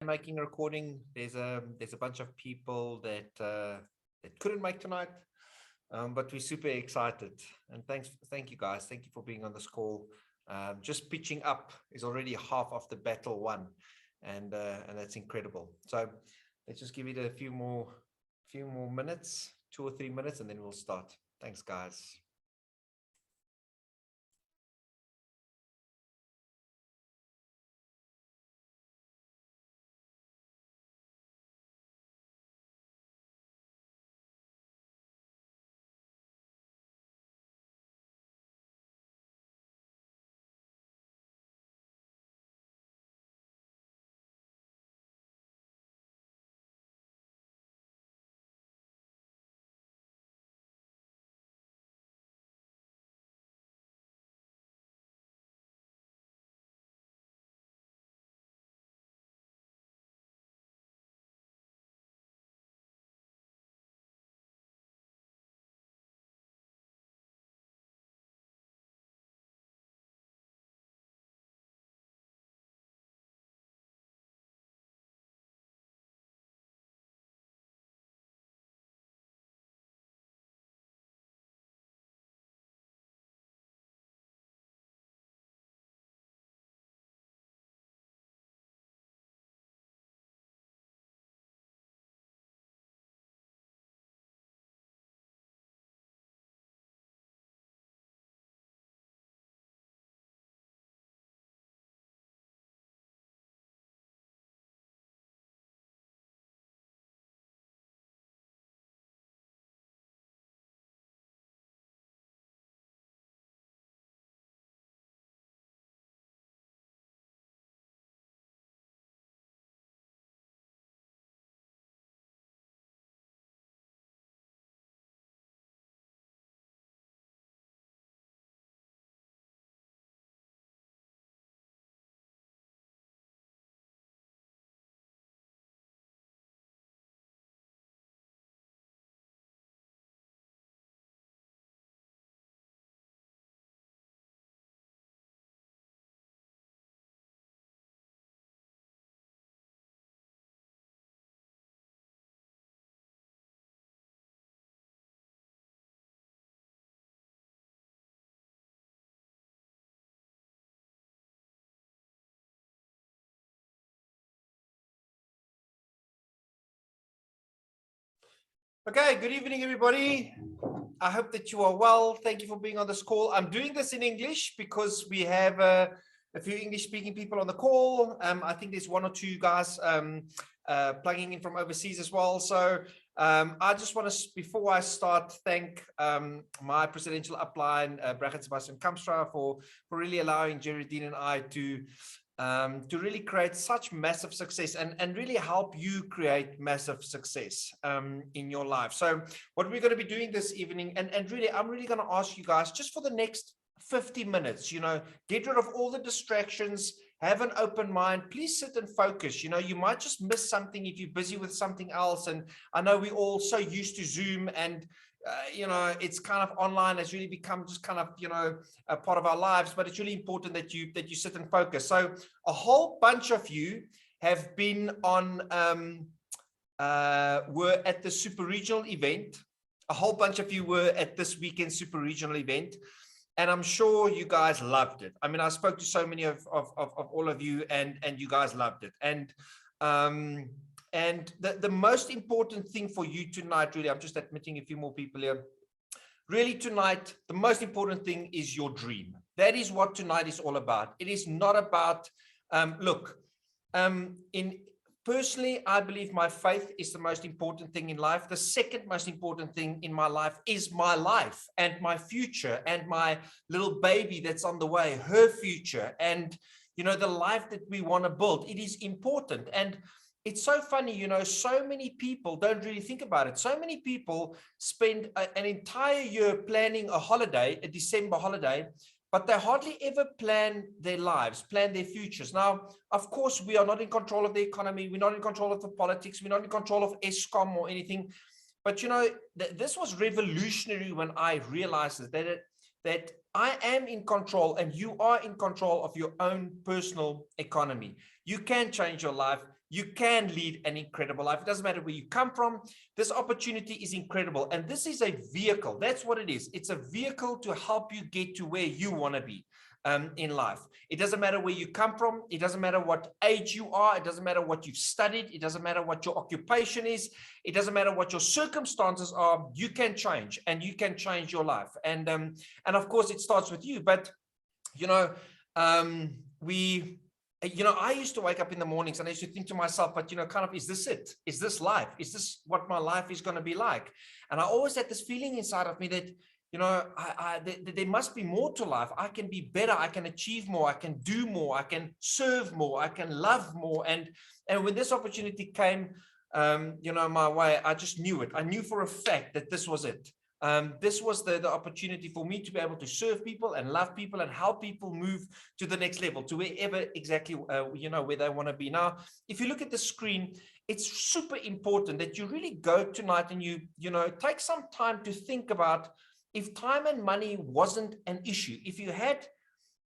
making a recording. There's a bunch of people that couldn't make tonight, but we're super excited. And thank you guys. Thank you for being on this call. Just pitching up is already half of the battle won, and that's incredible. So let's just give it a few more minutes, 2 or 3 minutes, and then we'll start. Thanks, guys. Okay, good evening, everybody. I hope that you are well. Thank you for being on this call. I'm doing this in English because we have a few English-speaking people on the call. I think there's one or two guys plugging in from overseas as well. So I just want to, before I start, thank my presidential upline, Bragg Sebastian Kamstra, for really allowing Geraldine and I to really create such massive success and really help you create massive success in your life. So what we're going to be doing this evening, and really, I'm really going to ask you guys just for the next 50 minutes, get rid of all the distractions, have an open mind, please sit and focus. You might just miss something if you're busy with something else. And I know we're all so used to Zoom and it's kind of online has really become just kind of, a part of our lives, but it's really important that you sit and focus. So a whole bunch of you have been on, were at the super regional event. A whole bunch of you were at this weekend super regional event. And I'm sure you guys loved it. I mean, I spoke to so many of all of you and you guys loved it. And the most important thing for you tonight, really, I'm just admitting a few more people here. Really tonight, the most important thing is your dream. That is what tonight is all about. It is not about, personally, I believe my faith is the most important thing in life. The second most important thing in my life is my life and my future and my little baby that's on the way, her future, and, the life that we want to build. It is important. And it's so funny, so many people don't really think about it. So many people spend an entire year planning a holiday, a December holiday, but they hardly ever plan their lives, plan their futures. Now, of course, we are not in control of the economy. We're not in control of the politics. We're not in control of Eskom or anything. But, this was revolutionary when I realized that I am in control and you are in control of your own personal economy. You can change your life. you can lead an incredible life. It doesn't matter where you come from. This opportunity is incredible. And this is a vehicle. That's what it is. It's a vehicle to help you get to where you want to be in life. It doesn't matter where you come from. It doesn't matter what age you are. It doesn't matter what you've studied. It doesn't matter what your occupation is. It doesn't matter what your circumstances are. You can change, and you can change your life. And of course, it starts with you. But, you know, I used to wake up in the mornings and I used to think to myself, but, you know, kind of, is this it? Is this life? Is this what my life is going to be like? And I always had this feeling inside of me that, you know, there must be more to life. I can be better. I can achieve more. I can do more. I can serve more. I can love more. And when this opportunity came, you know, my way, I just knew it. I knew for a fact that this was it. This was the opportunity for me to be able to serve people and love people and help people move to the next level, to wherever exactly, you know, where they want to be. Now, if you look at the screen, it's super important that you really go tonight and you know, take some time to think about, if time and money wasn't an issue, if you had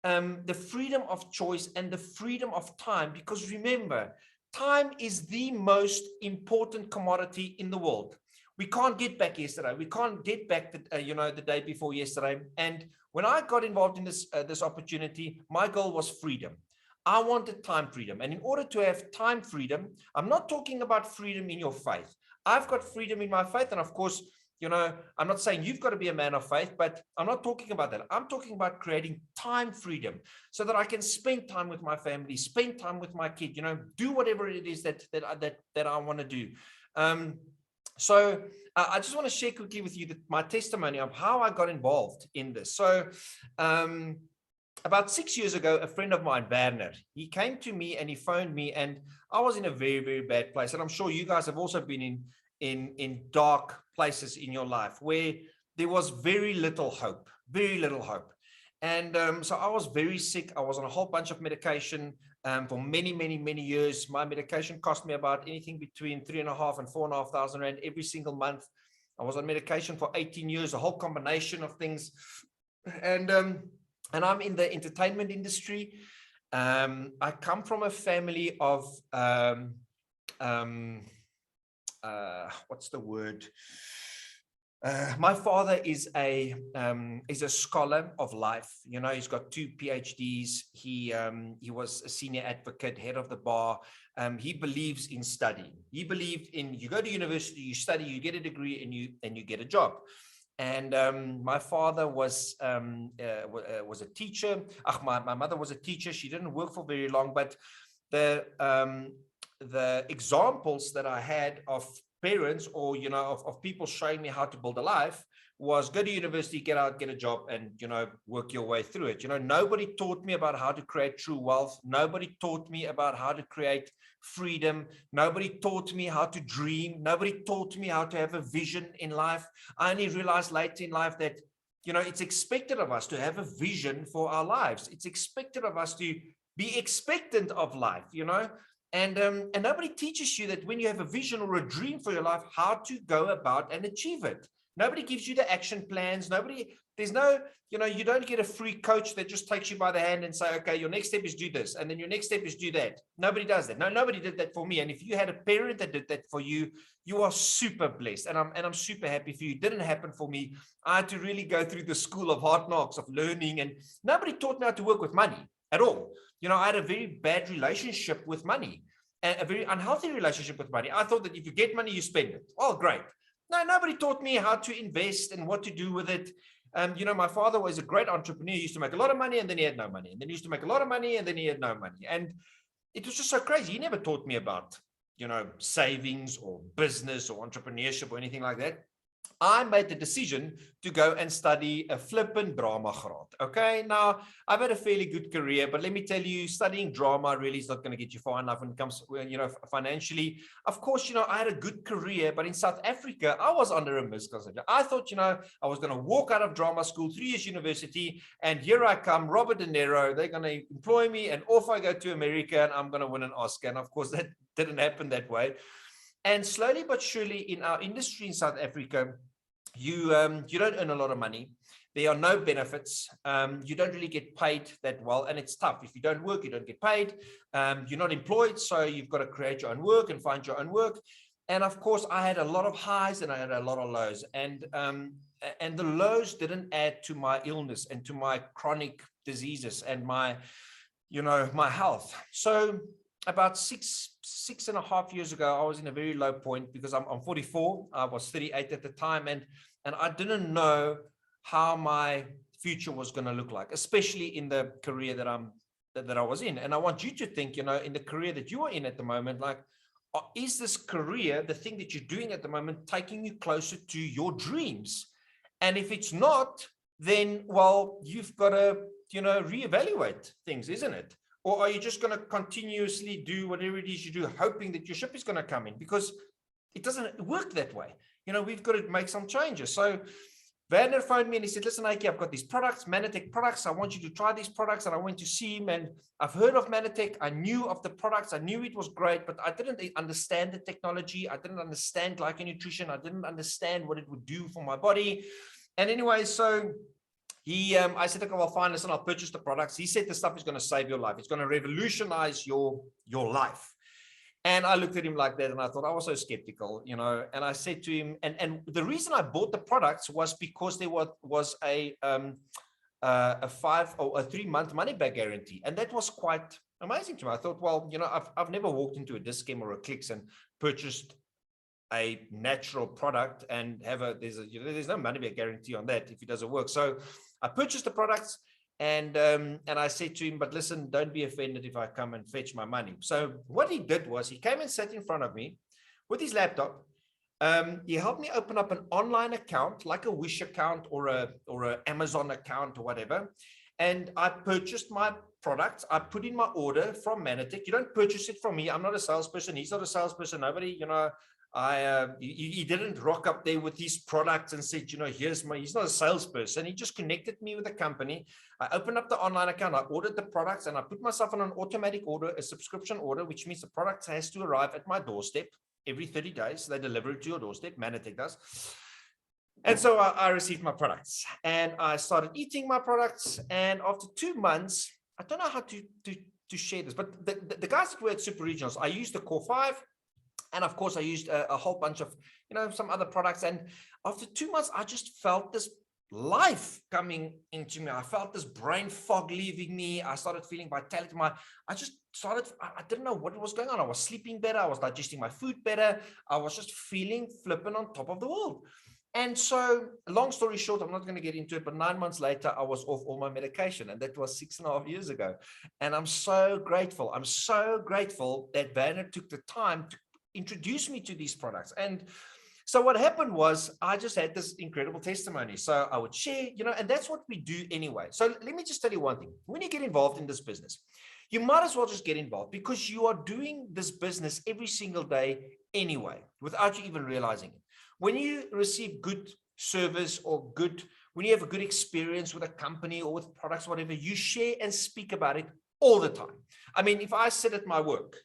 the freedom of choice and the freedom of time, because remember, time is the most important commodity in the world. We can't get back yesterday. We can't get back the, you know, the day before yesterday. And when I got involved in this opportunity, my goal was freedom. I wanted time freedom. And in order to have time freedom, I'm not talking about freedom in your faith. I've got freedom in my faith. And of course, you know, I'm not saying you've got to be a man of faith, but I'm not talking about that. I'm talking about creating time freedom so that I can spend time with my family, spend time with my kid, you know, do whatever it is that I want to do. So I just want to share quickly with you my testimony of how I got involved in this. So about 6 years ago, a friend of mine, Werner, he came to me and he phoned me, and I was in a very, very bad place. And I'm sure you guys have also been in dark places in your life where there was very little hope. And so I was very sick. I was on a whole bunch of medication for many, many, many years. My medication cost me about anything between 3,500 and 4,500 rand every single month. I was on medication for 18 years, a whole combination of things. And I'm in the entertainment industry. I come from a family of what's the word? My father is a scholar of life. You know, he's got 2 PhDs. He was a senior advocate, head of the bar. He believes in studying. He believed in, you go to university, you study, you get a degree, and you get a job. And my father was a teacher. My mother was a teacher. She didn't work for very long, but the examples that I had of parents, or, you know, of people showing me how to build a life, was go to university, get out, get a job, and, you know, work your way through it. You know, nobody taught me about how to create true wealth. Nobody taught me about how to create freedom. Nobody taught me how to dream. Nobody taught me how to have a vision in life. I only realized later in life that, you know, it's expected of us to have a vision for our lives. It's expected of us to be expectant of life, you know. And nobody teaches you that when you have a vision or a dream for your life, how to go about and achieve it. Nobody gives you the action plans. There's no, you know, you don't get a free coach that just takes you by the hand and say, okay, your next step is do this, and then your next step is do that. Nobody does that. No, nobody did that for me. And if you had a parent that did that for you, you are super blessed. And I'm super happy for you. It didn't happen for me. I had to really go through the school of hard knocks, of learning, and nobody taught me how to work with money at all. You know, I had a very bad relationship with money, a very unhealthy relationship with money. I thought that if you get money, you spend it. Oh, great. No, nobody taught me how to invest and what to do with it. You know, my father was a great entrepreneur. He used to make a lot of money and then he had no money. And then he used to make a lot of money and then he had no money. And it was just so crazy. He never taught me about, you know, savings or business or entrepreneurship or anything like that. I made the decision to go and study a flippant drama graad. Okay, now I've had a fairly good career, but let me tell you, studying drama really is not going to get you far enough when it comes, you know, financially. Of course, you know, I had a good career, but in South Africa, I was under a misconception. I thought, you know, I was going to walk out of drama school, 3 years university, and here I come, Robert De Niro. They're going to employ me, and off I go to America, and I'm going to win an Oscar. And of course, that didn't happen that way. And slowly but surely in our industry in South Africa, you don't earn a lot of money. There are no benefits. You don't really get paid that well, and it's tough. If you don't work, you don't get paid. You're not employed, so you've got to create your own work and find your own work. And of course, I had a lot of highs and I had a lot of lows. And the lows didn't add to my illness and to my chronic diseases and my, my health. So about six and a half years ago, I was in a very low point because I'm 44. I was 38 at the time, and I didn't know how my future was going to look like, especially in the career that I was in. And I want you to think, in the career that you are in at the moment, like, is this career, the thing that you're doing at the moment, taking you closer to your dreams? And if it's not, then, well, you've got to, reevaluate things, isn't it? Or are you just going to continuously do whatever it is you do, hoping that your ship is going to come in? Because it doesn't work that way. We've got to make some changes. So Werner phoned me and he said, listen, Ike, I've got these products, Manatech products. I want you to try these products. And I went to see him, and I've heard of Manatech. I knew of the products. I knew it was great, but I didn't understand the technology. I didn't understand glyconutrition. Nutrition. I didn't understand what it would do for my body. And anyway, so I said, okay, well, fine, listen, I'll purchase the products. He said, the stuff is going to save your life. It's going to revolutionize your life. And I looked at him like that, and I thought, I was so skeptical, and I said to him, and the reason I bought the products was because there was a 5 or a 3-month money back guarantee. And that was quite amazing to me. I thought, well, I've never walked into a Dis-Chem or a Clicks and purchased a natural product and there's no money back guarantee on that if it doesn't work. So I purchased the products. And I said to him, but listen, don't be offended if I come and fetch my money. So what he did was he came and sat in front of me with his laptop. He helped me open up an online account, like a Wish account or a Amazon account or whatever. And I purchased my products. I put in my order from Manatech. You don't purchase it from me. I'm not a salesperson. He's not a salesperson. Nobody, he didn't rock up there with his products and said, he's not a salesperson. He just connected me with the company. I opened up the online account. I ordered the products, and I put myself on an automatic order, a subscription order, which means the product has to arrive at my doorstep every 30 days. They deliver it to your doorstep. Manatech does. And so I received my products, and I started eating my products. And after 2 months, I don't know how to share this, but the guys that were at Super Regionals, I used the Core 5. And of course, I used a whole bunch of, some other products. And after 2 months, I just felt this life coming into me. I felt this brain fog leaving me. I started feeling vitality. I didn't know what was going on. I was sleeping better. I was digesting my food better. I was just feeling flipping on top of the world. And so, long story short, I'm not going to get into it, but 9 months later, I was off all my medication. And that was 6.5 years ago. And I'm so grateful. I'm so grateful that Werner took the time to introduce me to these products. And so what happened was I just had this incredible testimony. So I would share, and that's what we do anyway. So let me just tell you one thing. When you get involved in this business, you might as well just get involved, because you are doing this business every single day anyway, without you even realizing it. When you receive good service or when you have a good experience with a company or with products, whatever, you share and speak about it all the time. I mean, if I sit at my work,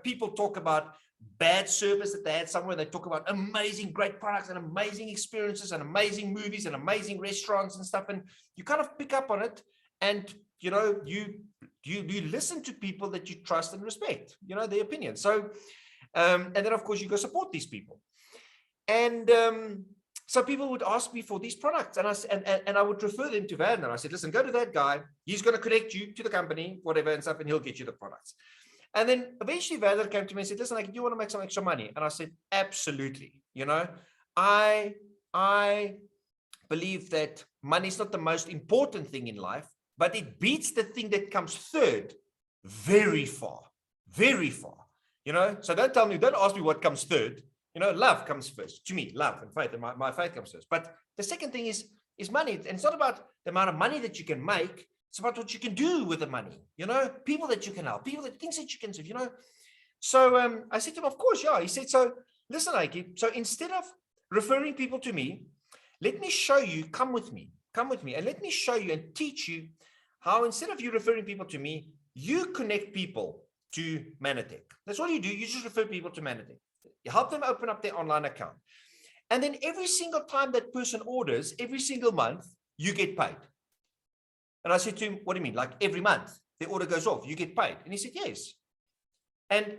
people talk about bad service that they had somewhere. They talk about amazing, great products and amazing experiences and amazing movies and amazing restaurants and stuff. And you kind of pick up on it, and, you listen to people that you trust and respect, their opinion. So, and then of course you go support these people. And, so people would ask me for these products, and I would refer them to Werner. I said, listen, go to that guy. He's going to connect you to the company, whatever, and stuff, and he'll get you the products. And then eventually Werner came to me and said, listen, do you want to make some extra money? And I said, absolutely. I believe that money is not the most important thing in life, but it beats the thing that comes third very far, very far. So don't ask me what comes third. Love comes first. To me, love and faith, and my faith comes first. But the second thing is money. And it's not about the amount of money that you can make. It's about what you can do with the money, people that you can help, things that you can serve, So I said to him, of course, yeah. He said, so listen, Ike, so instead of referring people to me, let me show you, come with me, and let me show you and teach you how, instead of you referring people to me, you connect people to Manatech. That's all you do. You just refer people to Manatech. You help them open up their online account. And then every single time that person orders, every single month, you get paid. And I said to him, what do you mean? Like every month the order goes off, you get paid? And he said, yes. And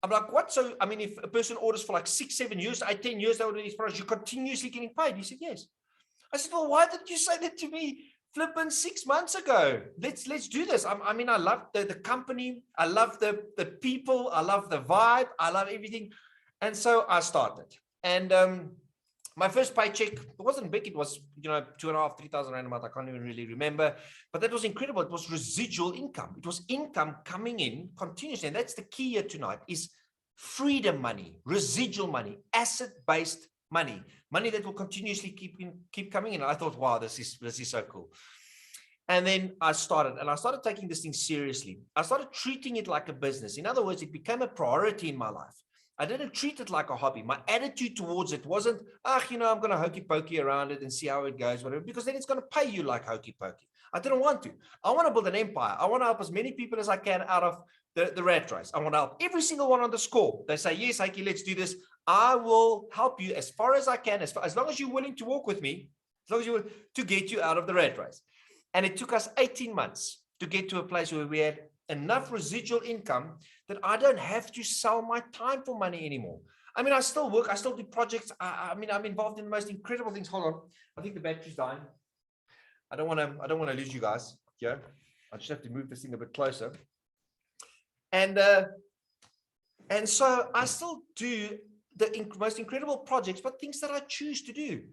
I'm like, what? So, I mean, if a person orders for like 6, 7 years, 8, 10 years, they order these products, you're continuously getting paid. He said, yes. I said, well, why didn't you say that to me flipping 6 months ago? Let's do this. I mean, I love the company. I love the people. I love the vibe. I love everything. And so I started. And my first paycheck, it wasn't big. It was, 2,500, 3,000 rand a month. I can't even really remember, but that was incredible. It was residual income. It was income coming in continuously. And that's the key here tonight is freedom money, residual money, asset-based money, money that will continuously keep coming in. And I thought, wow, this is so cool. And then I started taking this thing seriously. I started treating it like a business. In other words, it became a priority in my life. I didn't treat it like a hobby. My attitude towards it wasn't, I'm going to hokey pokey around it and see how it goes, whatever, because then it's going to pay you like hokey pokey. I didn't want to. I want to build an empire. I want to help as many people as I can out of the rat race. I want to help every single one on the score. They say, yes, Heike, let's do this. I will help you as far as I can, as long as you're willing to walk with me, as long as you're willing to get you out of the rat race. And it took us 18 months to get to a place where we had enough residual income that I don't have to sell my time for money anymore. I mean, I still work, I still do projects. I mean, I'm involved in the most incredible things. Hold on, I think the battery's dying. I don't want to lose you guys. Yeah, I just have to move this thing a bit closer. And so I still do the most incredible projects, but things that I choose to do.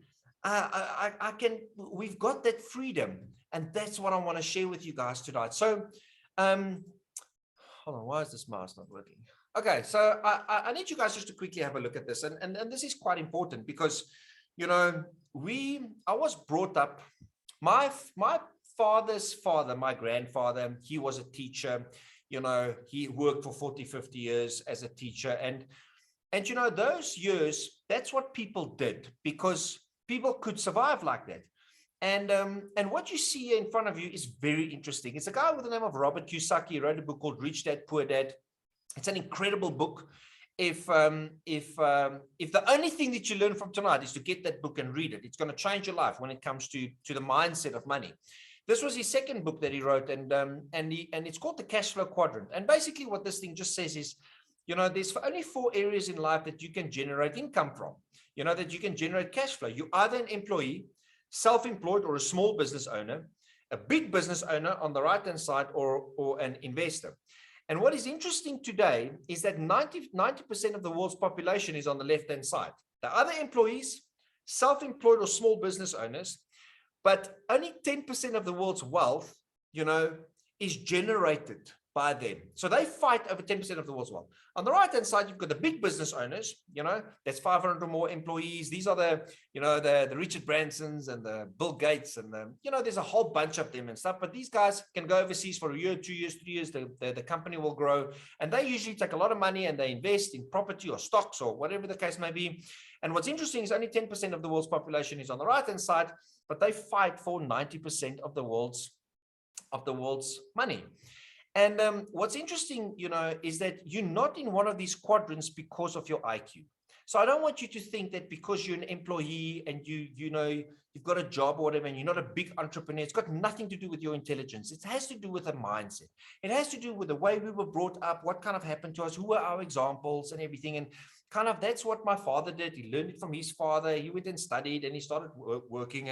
We've got that freedom, and that's what I want to share with you guys tonight. So, hold on, why is this mouse not working? Okay, so I need you guys just to quickly have a look at this, and this is quite important because, I was brought up, my father's father, my grandfather, he was a teacher. He worked for 40, 50 years as a teacher, and those years, that's what people did because people could survive like that. And what you see here in front of you is very interesting. It's a guy with the name of Robert Kiyosaki. He wrote a book called Rich Dad, Poor Dad. It's an incredible book. If the only thing that you learn from tonight is to get that book and read it, it's going to change your life when it comes to the mindset of money. This was his second book that he wrote, and it's called The Cash Flow Quadrant. And basically what this thing just says is, there's only 4 areas in life that you can generate income from, that you can generate cash flow. You're either an employee, self-employed, or a small business owner, a big business owner on the right-hand side, or an investor. And what is interesting today is that 90% of the world's population is on the left-hand side. The other employees, self-employed or small business owners, but only 10% of the world's wealth, is generated by them. So they fight over 10% of the world's wealth. On the right-hand side, you've got the big business owners, that's 500 or more employees. These are the Richard Bransons and the Bill Gates and there's a whole bunch of them and stuff. But these guys can go overseas for a year, 2 years, 3 years. The company will grow, and they usually take a lot of money and they invest in property or stocks or whatever the case may be. And what's interesting is only 10% of the world's population is on the right-hand side, but they fight for 90% of the world's money. And what's interesting, is that you're not in one of these quadrants because of your IQ. So I don't want you to think that because you're an employee and you've got a job or whatever, and you're not a big entrepreneur, it's got nothing to do with your intelligence. It has to do with a mindset. It has to do with the way we were brought up, what kind of happened to us, who were our examples and everything. And kind of that's what my father did. He learned it from his father. He went and studied and he started working.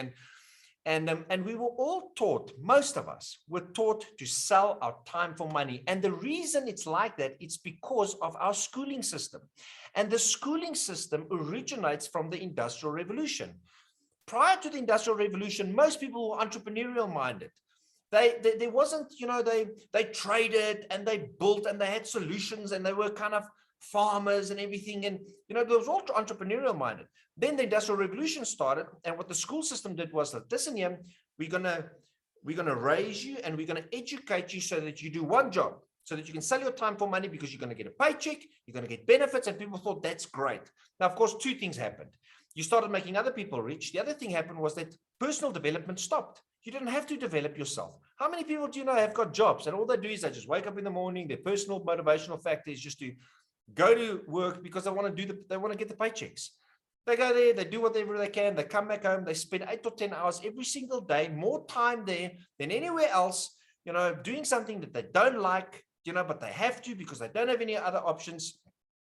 And we were all taught, most of us were taught to sell our time for money. And the reason it's like that, it's because of our schooling system. And the schooling system originates from the Industrial Revolution. Prior to the Industrial Revolution, most people were entrepreneurial minded. There wasn't, they traded and they built and they had solutions and they were kind of farmers and everything. And, there was all entrepreneurial minded. Then the Industrial Revolution started, and what the school system did was that, listen here, we're gonna raise you and we're gonna educate you so that you do one job, so that you can sell your time for money because you're gonna get a paycheck, you're gonna get benefits, and people thought that's great. Now, of course, 2 things happened. You started making other people rich. The other thing happened was that personal development stopped. You didn't have to develop yourself. How many people do you know have got jobs and all they do is they just wake up in the morning, their personal motivational factor is just to go to work because they want to get the paychecks. They go there, they do whatever they can, they come back home, they spend 8 or 10 hours every single day, more time there than anywhere else, doing something that they don't like, but they have to because they don't have any other options.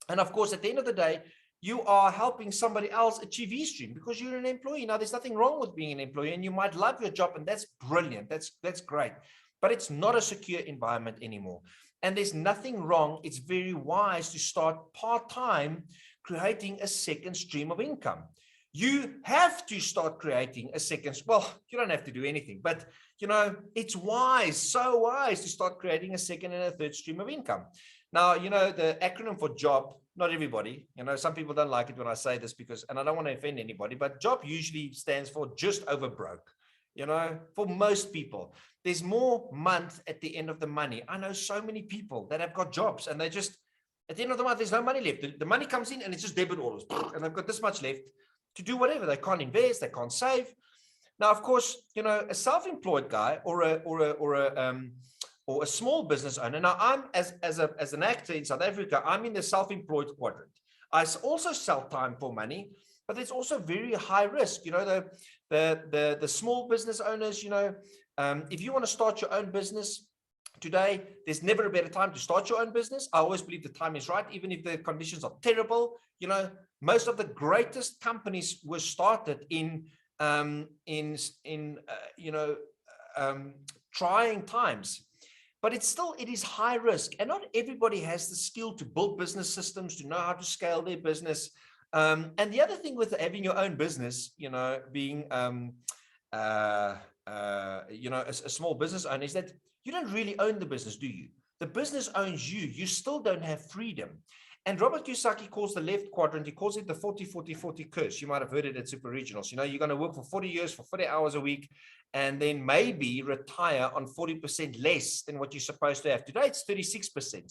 And of course, at the end of the day, you are helping somebody else achieve his dream because you're an employee. Now, there's nothing wrong with being an employee, and you might love your job, and that's brilliant. That's great. But it's not a secure environment anymore. And there's nothing wrong. It's very wise to start part-time, creating a second stream of income. You have to start creating a second. Well, you don't have to do anything, but it's wise, so wise to start creating a second and a third stream of income. Now, the acronym for job, not everybody, some people don't like it when I say this because, and I don't want to offend anybody, but job usually stands for just over broke. For most people, there's more month at the end of the money. I know so many people that have got jobs and they just, at the end of the month, there's no money left. The money comes in and it's just debit orders, and they've got this much left to do whatever. They can't invest, they can't save. Now, of course, a self-employed guy or a small business owner. Now, I'm as an actor in South Africa, I'm in the self-employed quadrant. I also sell time for money, but there's also very high risk. The small business owners. If you want to start your own business today, there's never a better time to start your own business. I always believe the time is right, even if the conditions are terrible. Most of the greatest companies were started in trying times. But it is high risk, and not everybody has the skill to build business systems, to know how to scale their business. And the other thing with having your own business, being a small business owner, is that you don't really own the business, do you? The business owns you. You still don't have freedom. And Robert Kiyosaki calls the left quadrant, he calls it the 40-40-40 curse. You might have heard it at Super Regionals. You're going to work for 40 years, for 40 hours a week, and then maybe retire on 40% less than what you're supposed to have. Today, it's 36%.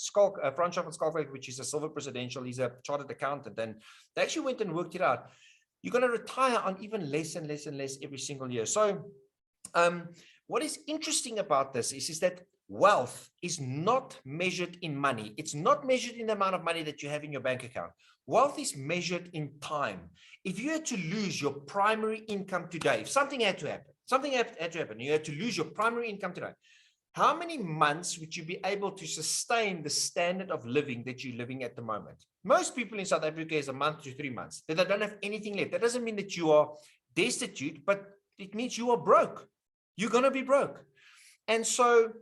Franz van Schalkwyk, which is a silver presidential, he's a chartered accountant, and they actually went and worked it out. You're going to retire on even less and less and less every single year. So what is interesting about this is that wealth is not measured in money. It's not measured in the amount of money that you have in your bank account. Wealth is measured in time. If you had to lose your primary income today, if something had to happen, you had to lose your primary income today, how many months would you be able to sustain the standard of living that you're living at the moment? Most people in South Africa is a month to 3 months. They don't have anything left. That doesn't mean that you are destitute, but it means you are broke. You're going to be broke. And so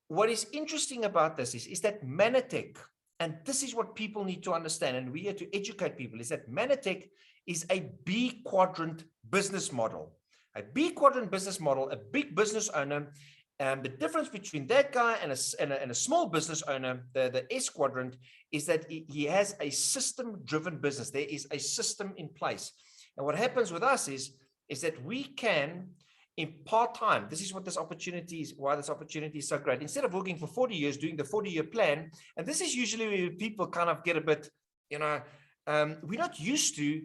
what is interesting about this is that Manatech, and this is what people need to understand, and we have to educate people, is that Manatech is a B quadrant business model. A B quadrant business model, a big business owner. The difference between that guy and a small business owner, the S quadrant, is that he has a system-driven business. There is a system in place. And what happens with us is that we can, in part-time, this is what this opportunity is, why this opportunity is so great. Instead of working for 40 years, doing the 40-year plan, and this is usually where people kind of get a bit, we're not used to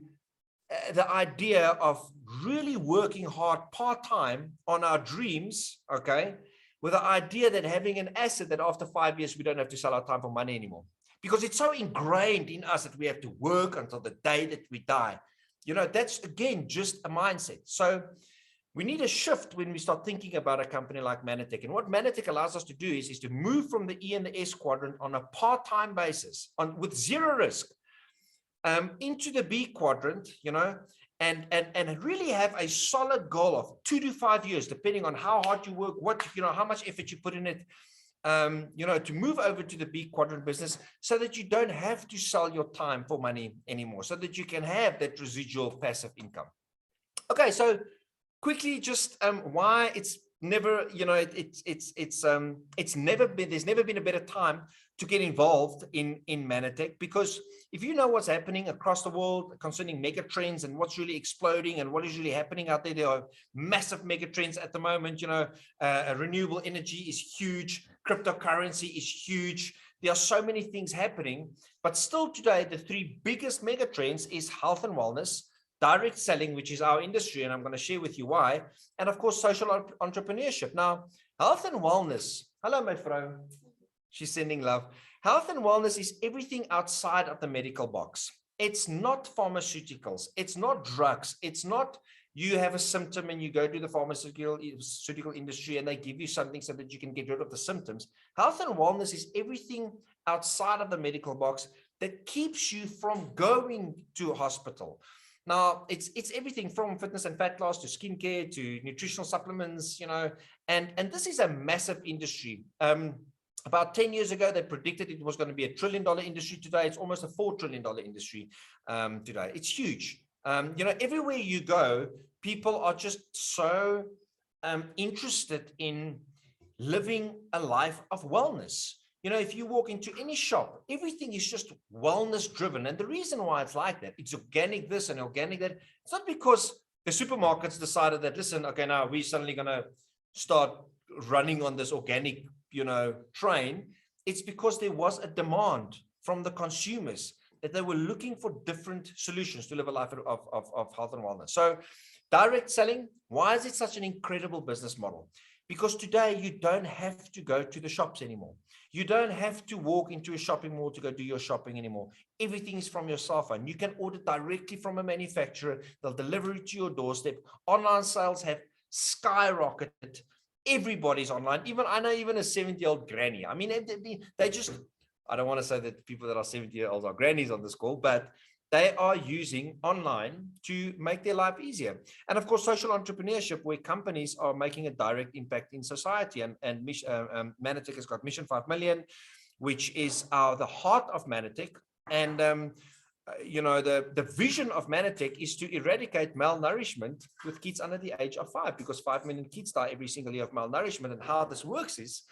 the idea of really working hard part-time on our dreams, okay, with the idea that having an asset that after 5 years, we don't have to sell our time for money anymore. Because it's so ingrained in us that we have to work until the day that we die. That's, again, just a mindset. So we need a shift when we start thinking about a company like Manatech. And what Manatech allows us to do is to move from the E and the S quadrant on a part-time basis, with zero risk, into the B quadrant, and really have a solid goal of 2 to 5 years, depending on how hard you work, how much effort you put in it, to move over to the B quadrant business so that you don't have to sell your time for money anymore, so that you can have that residual passive income. Okay, so quickly, just why it's never, there's never been a better time to get involved in Manatech, because if you know what's happening across the world concerning mega trends and what's really exploding and what is really happening out there, there are massive mega trends at the moment. Renewable energy is huge, cryptocurrency is huge. There are so many things happening, but still today, the 3 biggest mega trends is health and wellness, direct selling, which is our industry, and I'm going to share with you why, and of course, social entrepreneurship. Now, health and wellness. Hello, my friend. She's sending love. Health and wellness is everything outside of the medical box. It's not pharmaceuticals. It's not drugs. It's not you have a symptom and you go to the pharmaceutical industry and they give you something so that you can get rid of the symptoms. Health and wellness is everything outside of the medical box that keeps you from going to a hospital. Now, it's everything from fitness and fat loss to skincare to nutritional supplements, and this is a massive industry. About 10 years ago, they predicted it was going to be $1 trillion industry. Today, it's almost a $4 trillion industry today. It's huge. Everywhere you go, people are just so interested in living a life of wellness. If you walk into any shop, everything is just wellness driven. And the reason why it's like that, it's organic this and organic that. It's not because the supermarkets decided that, listen, okay, now we're suddenly going to start running on this organic, train. It's because there was a demand from the consumers that they were looking for different solutions to live a life of health and wellness. So direct selling, why is it such an incredible business model? Because today you don't have to go to the shops anymore. You don't have to walk into a shopping mall to go do your shopping anymore. Everything is from your cell phone. You can order directly from a manufacturer. They'll deliver it to your doorstep. Online sales have skyrocketed. Everybody's online. I know even a 70-year-old granny. I mean, they just, I don't want to say that people that are 70-year-olds are grannies on this call, but they are using online to make their life easier. And of course, social entrepreneurship, where companies are making a direct impact in society. And Mannatech has got Mission 5 Million, which is the heart of Mannatech. And the vision of Mannatech is to eradicate malnourishment with kids under the age of 5, because 5 million kids die every single year of malnourishment. And how this works is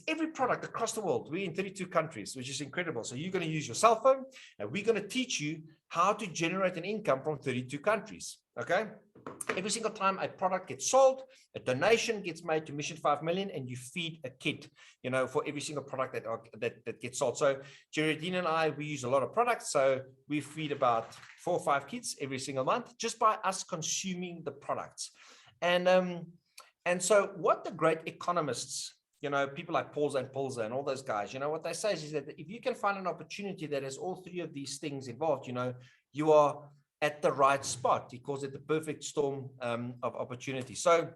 every product across the world. We're in 32 countries, which is incredible. So you're going to use your cell phone, and we're going to teach you how to generate an income from 32 countries. Okay. Every single time a product gets sold, a donation gets made to Mission 5 Million, and you feed a kid, for every single product that gets sold. So Geraldine and I, we use a lot of products. So we feed about 4 or 5 kids every single month just by us consuming the products. And so what the great economists, people like Paul and all those guys, what they say is that if you can find an opportunity that has all 3 of these things involved, you are at the right spot. He calls it the perfect storm of opportunity. So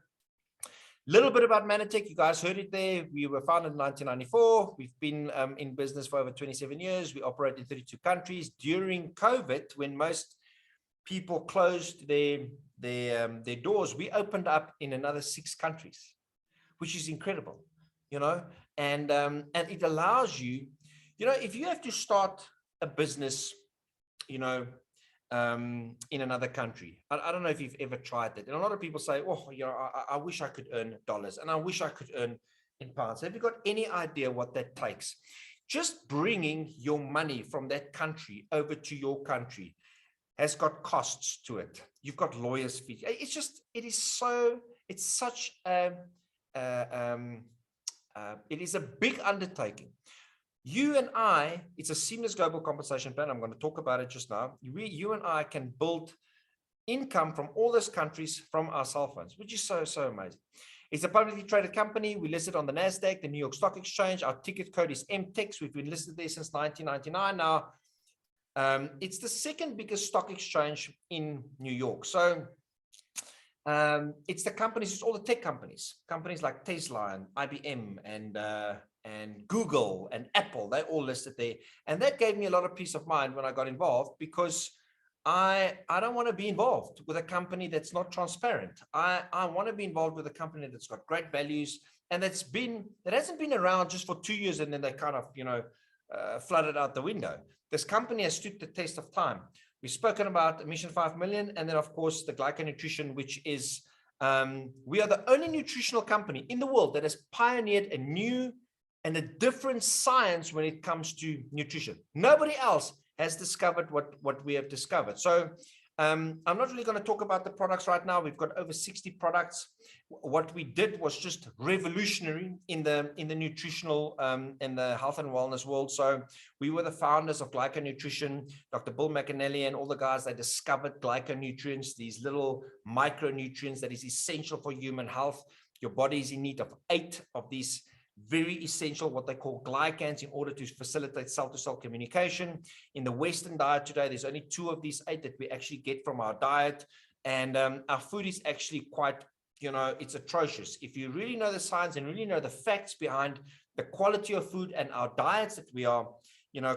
a little bit about Mannatech. You guys heard it there. We were founded in 1994. We've been in business for over 27 years. We operate in 32 countries. During COVID, when most people closed their doors, we opened up in another 6 countries, which is incredible. And it allows you, if you have to start a business, in another country, I don't know if you've ever tried that. And a lot of people say, oh, I wish I could earn dollars and I wish I could earn in pounds. Have you got any idea what that takes? Just bringing your money from that country over to your country has got costs to it. You've got lawyers' fees. It is a big undertaking. You and I, it's a seamless global compensation plan. I'm going to talk about it just now. You and I can build income from all those countries from our cell phones, which is so amazing. It's a publicly traded company. We listed on the NASDAQ, the New York Stock Exchange. Our ticket code is MTEX. We've been listed there since 1999 now. It's the second biggest stock exchange in New York. So it's the companies, it's all the tech companies like Tesla and IBM and Google and Apple. They all listed there. And that gave me a lot of peace of mind when I got involved, because I don't want to be involved with a company that's not transparent. I want to be involved with a company that's got great values and that hasn't been around just for 2 years and then they kind of flooded out the window. This company has stood the test of time. We've spoken about Mission 5 Million, and then of course the Glyco Nutrition, which is we are the only nutritional company in the world that has pioneered a new and a different science when it comes to nutrition. Nobody else has discovered what we have discovered. So I'm not really going to talk about the products right now. We've got over 60 products. What we did was just revolutionary in the nutritional and the health and wellness world. So we were the founders of Glyco Nutrition. Dr. Bill McAnally and all the guys, they discovered glyconutrients, these little micronutrients that is essential for human health. Your body is in need of 8 of these very essential, what they call glycans, in order to facilitate cell-to-cell communication. In the Western diet today, there's only 2 of these 8 that we actually get from our diet. And our food is actually quite, it's atrocious. If you really know the science and really know the facts behind the quality of food and our diets that we are,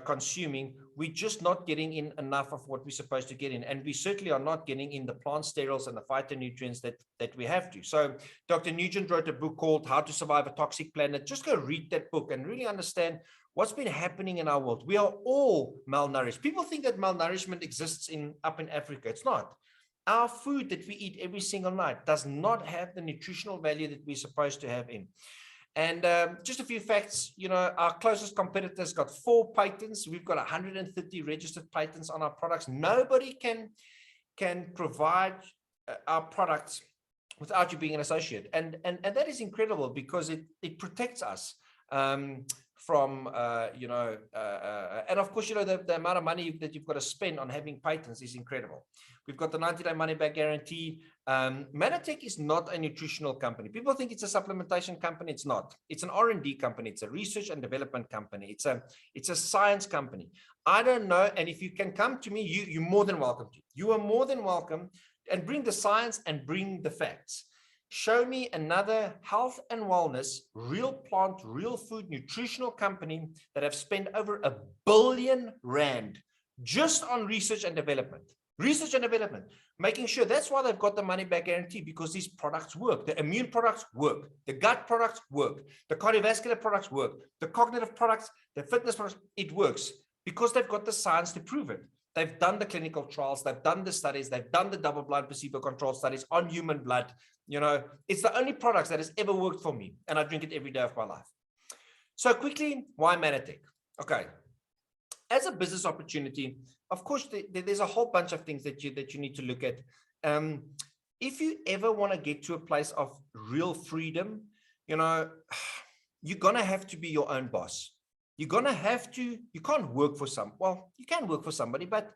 consuming, we're just not getting in enough of what we're supposed to get in. And we certainly are not getting in the plant sterols and the phytonutrients that we have to. So Dr. Nugent wrote a book called How to Survive a Toxic Planet. Just go read that book and really understand what's been happening in our world. We are all malnourished. People think that malnourishment exists up in Africa. It's not. Our food that we eat every single night does not have the nutritional value that we're supposed to have in. And just a few facts, our closest competitors got 4 patents. We've got 130 registered patents on our products. Nobody can provide our products without you being an associate. And that is incredible, because it protects us from, and of course, the amount of money that you've got to spend on having patents is incredible. We've got the 90-day money-back guarantee. Manotek is not a nutritional company. People think it's a supplementation company. It's not. It's an R&D company. It's a research and development company. It's a science company. I don't know. And if you can come to me, you're more than welcome to. You are more than welcome, and bring the science and bring the facts. Show me another health and wellness, real plant, real food, nutritional company that have spent over R1 billion just on research and development. Research and development, making sure. That's why they've got the money back guarantee, because these products work. The immune products work. The gut products work. The cardiovascular products work. The cognitive products, the fitness products, it works because they've got the science to prove it. They've done the clinical trials. They've done the studies. They've done the double-blind placebo-controlled studies on human blood. It's the only products that has ever worked for me, and I drink it every day of my life. So quickly, why Manotek? Okay. As a business opportunity, of course, there's a whole bunch of things that you need to look at. If you ever want to get to a place of real freedom, you're going to have to be your own boss. You're going to have to, you can't work for you can work for somebody, but,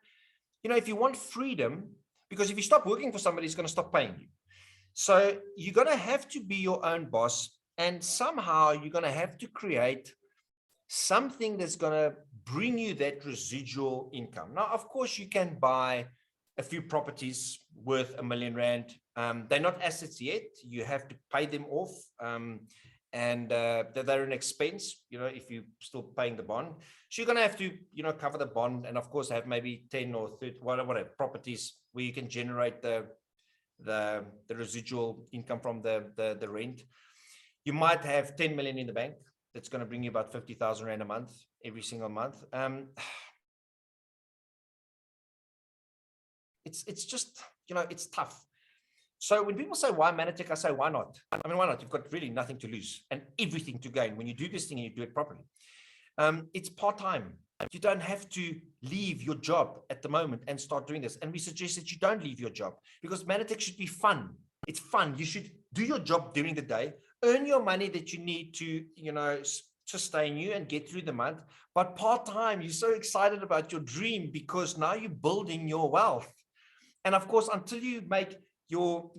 if you want freedom, because if you stop working for somebody, it's going to stop paying you. So you're going to have to be your own boss, and somehow you're going to have to create something that's going to bring you that residual income. Now, of course, you can buy a few properties worth R1 million. They're not assets yet. You have to pay them off. And they're an expense, if you're still paying the bond. So you're going to have to, cover the bond, and of course have maybe 10 or 30, whatever properties where you can generate the residual income from the rent. You might have 10 million in the bank. That's going to bring you about 50,000 Rand a month, every single month. It's just, it's tough. So when people say, why Manotek, I say, why not? I mean, why not? You've got really nothing to lose and everything to gain when you do this thing and you do it properly. It's part-time. You don't have to leave your job at the moment and start doing this. And we suggest that you don't leave your job, because Manotek should be fun. It's fun. You should do your job during the day, earn your money that you need to, sustain you and get through the month. But part-time, you're so excited about your dream because now you're building your wealth. And of course, until you make your,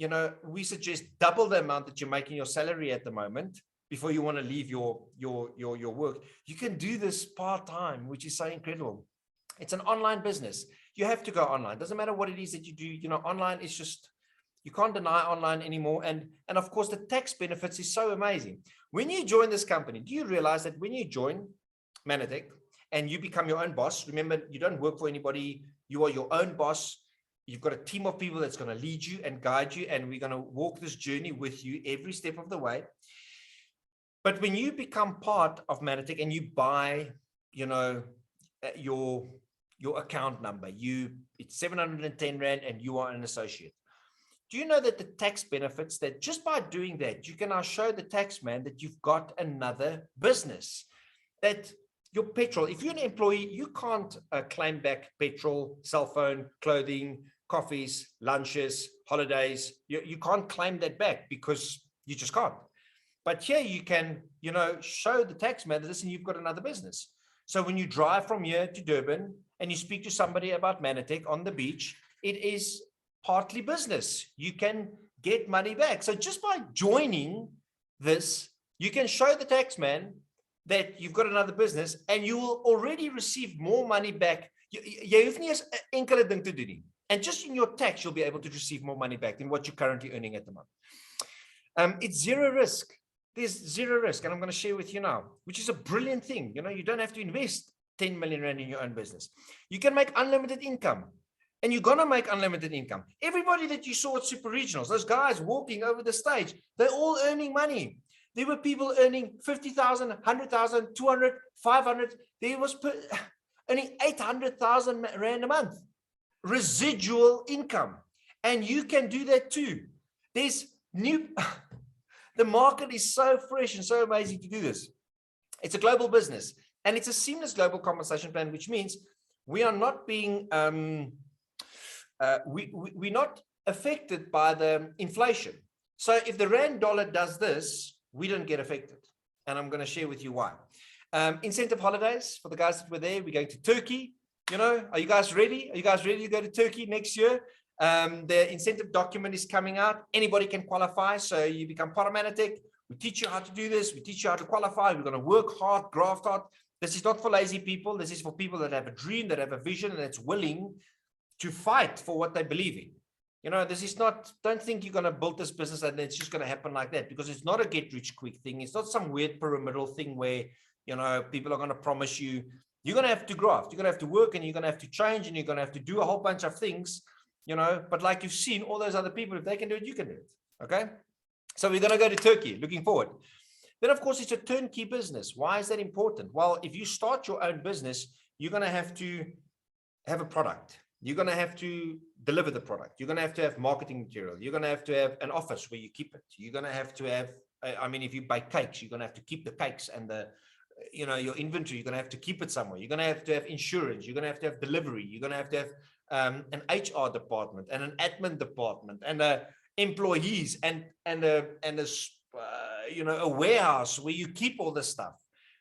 we suggest double the amount that you're making your salary at the moment before you want to leave your work. You can do this part-time, which is so incredible. It's an online business. You have to go online. Doesn't matter what it is that you do, online is just, you can't deny online anymore. And of course, the tax benefits is so amazing. When you join this company, do you realize that when you join Manotek and you become your own boss, remember, you don't work for anybody. You are your own boss. You've got a team of people that's going to lead you and guide you. And we're going to walk this journey with you every step of the way. But when you become part of Manotek and you buy, your account number, it's 710 Rand and you are an associate. Do you know that the tax benefits, that just by doing that, you can now show the tax man that you've got another business, that your petrol, if you're an employee, you can't claim back petrol, cell phone, clothing, coffees, lunches, holidays. You can't claim that back because you just can't. But here you can, show the tax man that, listen, you've got another business. So when you drive from here to Durban and you speak to somebody about Manotek on the beach, it is partly business. You can get money back. So just by joining this, You can show the tax man that you've got another business and you will already receive more money back. Jy hoef nie eens 'n enkele ding te doen nie. And just in your tax, you'll be able to receive more money back than what you're currently earning at the moment. It's zero risk. There's zero risk. And I'm going to share with you now, which is a brilliant thing. You know, you don't have to invest 10 million rand in your own business. You can make unlimited income. And you're going to make unlimited income. Everybody that you saw at Super Regionals, those guys walking over the stage, they're all earning money. There were people earning 50,000, 100,000, 200, 500. There was earning 800,000 rand a month. Residual income. And you can do that too. There's new, the market is so fresh and so amazing to do this. It's a global business and it's a seamless global compensation plan, which means we are not being, we're not affected by the inflation. So if the rand dollar does this, we don't get affected. And I'm going to share with you why. Incentive holidays for the guys that were there. We're going to Turkey. You know, are you guys ready? Are you guys ready to go to Turkey next year? The incentive document is coming out. Anybody can qualify. So you become paramedic. We teach you how to do this. We teach you how to qualify. We're going to work hard, graft hard. This is not for lazy people. This is for people that have a dream, that have a vision, and that's willing to fight for what they believe in. You know, this is not, don't think you're going to build this business and it's just going to happen like that, because it's not a get rich quick thing. It's not some weird pyramidal thing where, you know, people are going to promise you. You're going to have to graft, you're going to have to work, and you're going to have to change, and you're going to have to do a whole bunch of things, you know, but like you've seen all those other people, if they can do it, you can do it. Okay. So we're going to go to Turkey, looking forward. Then of course it's a turnkey business. Why is that important? Well, if you start your own business, you're going to have a product. You're going to have to deliver the product. You're going to have marketing material. You're going to have an office where you keep it. You're going to have, I mean, if you buy cakes, you're going to have to keep the cakes and the, you know, your inventory. You're going to have to keep it somewhere. You're going to have insurance. You're going to have delivery. You're going to have an HR department and an admin department and employees and you know, a warehouse where you keep all this stuff.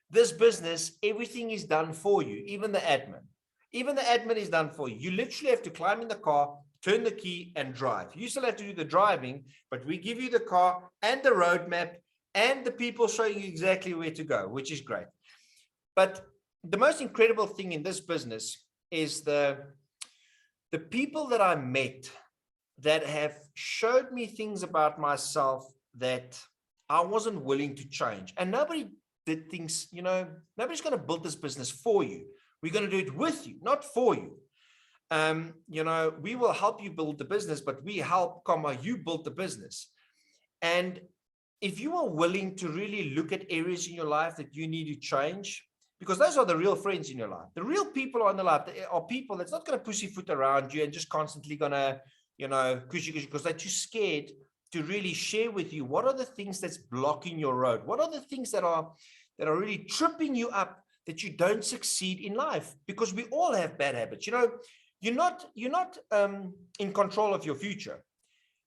This business, everything is done for you, even the admin. Even the admin is done for you. You literally have to climb in the car, turn the key, and drive. You still have to do the driving, but we give you the car and the roadmap and the people showing you exactly where to go, which is great. But the most incredible thing in this business is the people that I met that have showed me things about myself that I wasn't willing to change. And nobody did things, you know, nobody's going to build this business for you. We're going to do it with you, not for you. You know, we will help you build the business, but we help, you build the business. And if you are willing to really look at areas in your life that you need to change, because those are the real friends in your life. The real people are in the life are people that's not going to pussyfoot around you and just constantly going to, you know, cushy, because they're too scared to really share with you what are the things that's blocking your road. What are the things that are really tripping you up, that you don't succeed in life? Because we all have bad habits. You know, you're not in control of your future.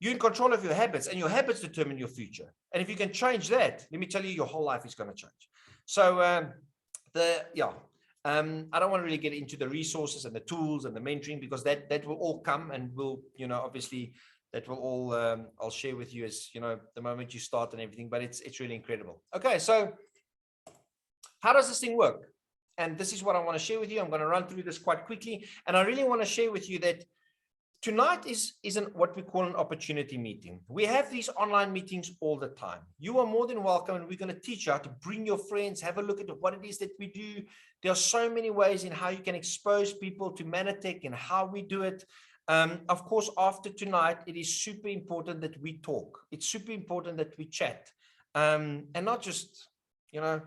You're in control of your habits, and your habits determine your future. And if you can change that, let me tell you, your whole life is going to change. So I don't want to really get into the resources and the tools and the mentoring, because that will all come, and will, you know, obviously that will all I'll share with you as, you know, the moment you start and everything. But it's really incredible. Okay, so how does this thing work? And this is what I want to share with you. I'm going to run through this quite quickly. And I really want to share with you that tonight isn't what we call an opportunity meeting. We have these online meetings all the time. You are more than welcome, and we're going to teach you how to bring your friends, have a look at what it is that we do. There are so many ways in how you can expose people to Manatech and how we do it. Of course, after tonight, it is super important that we talk. It's super important that we chat, and not just, you know,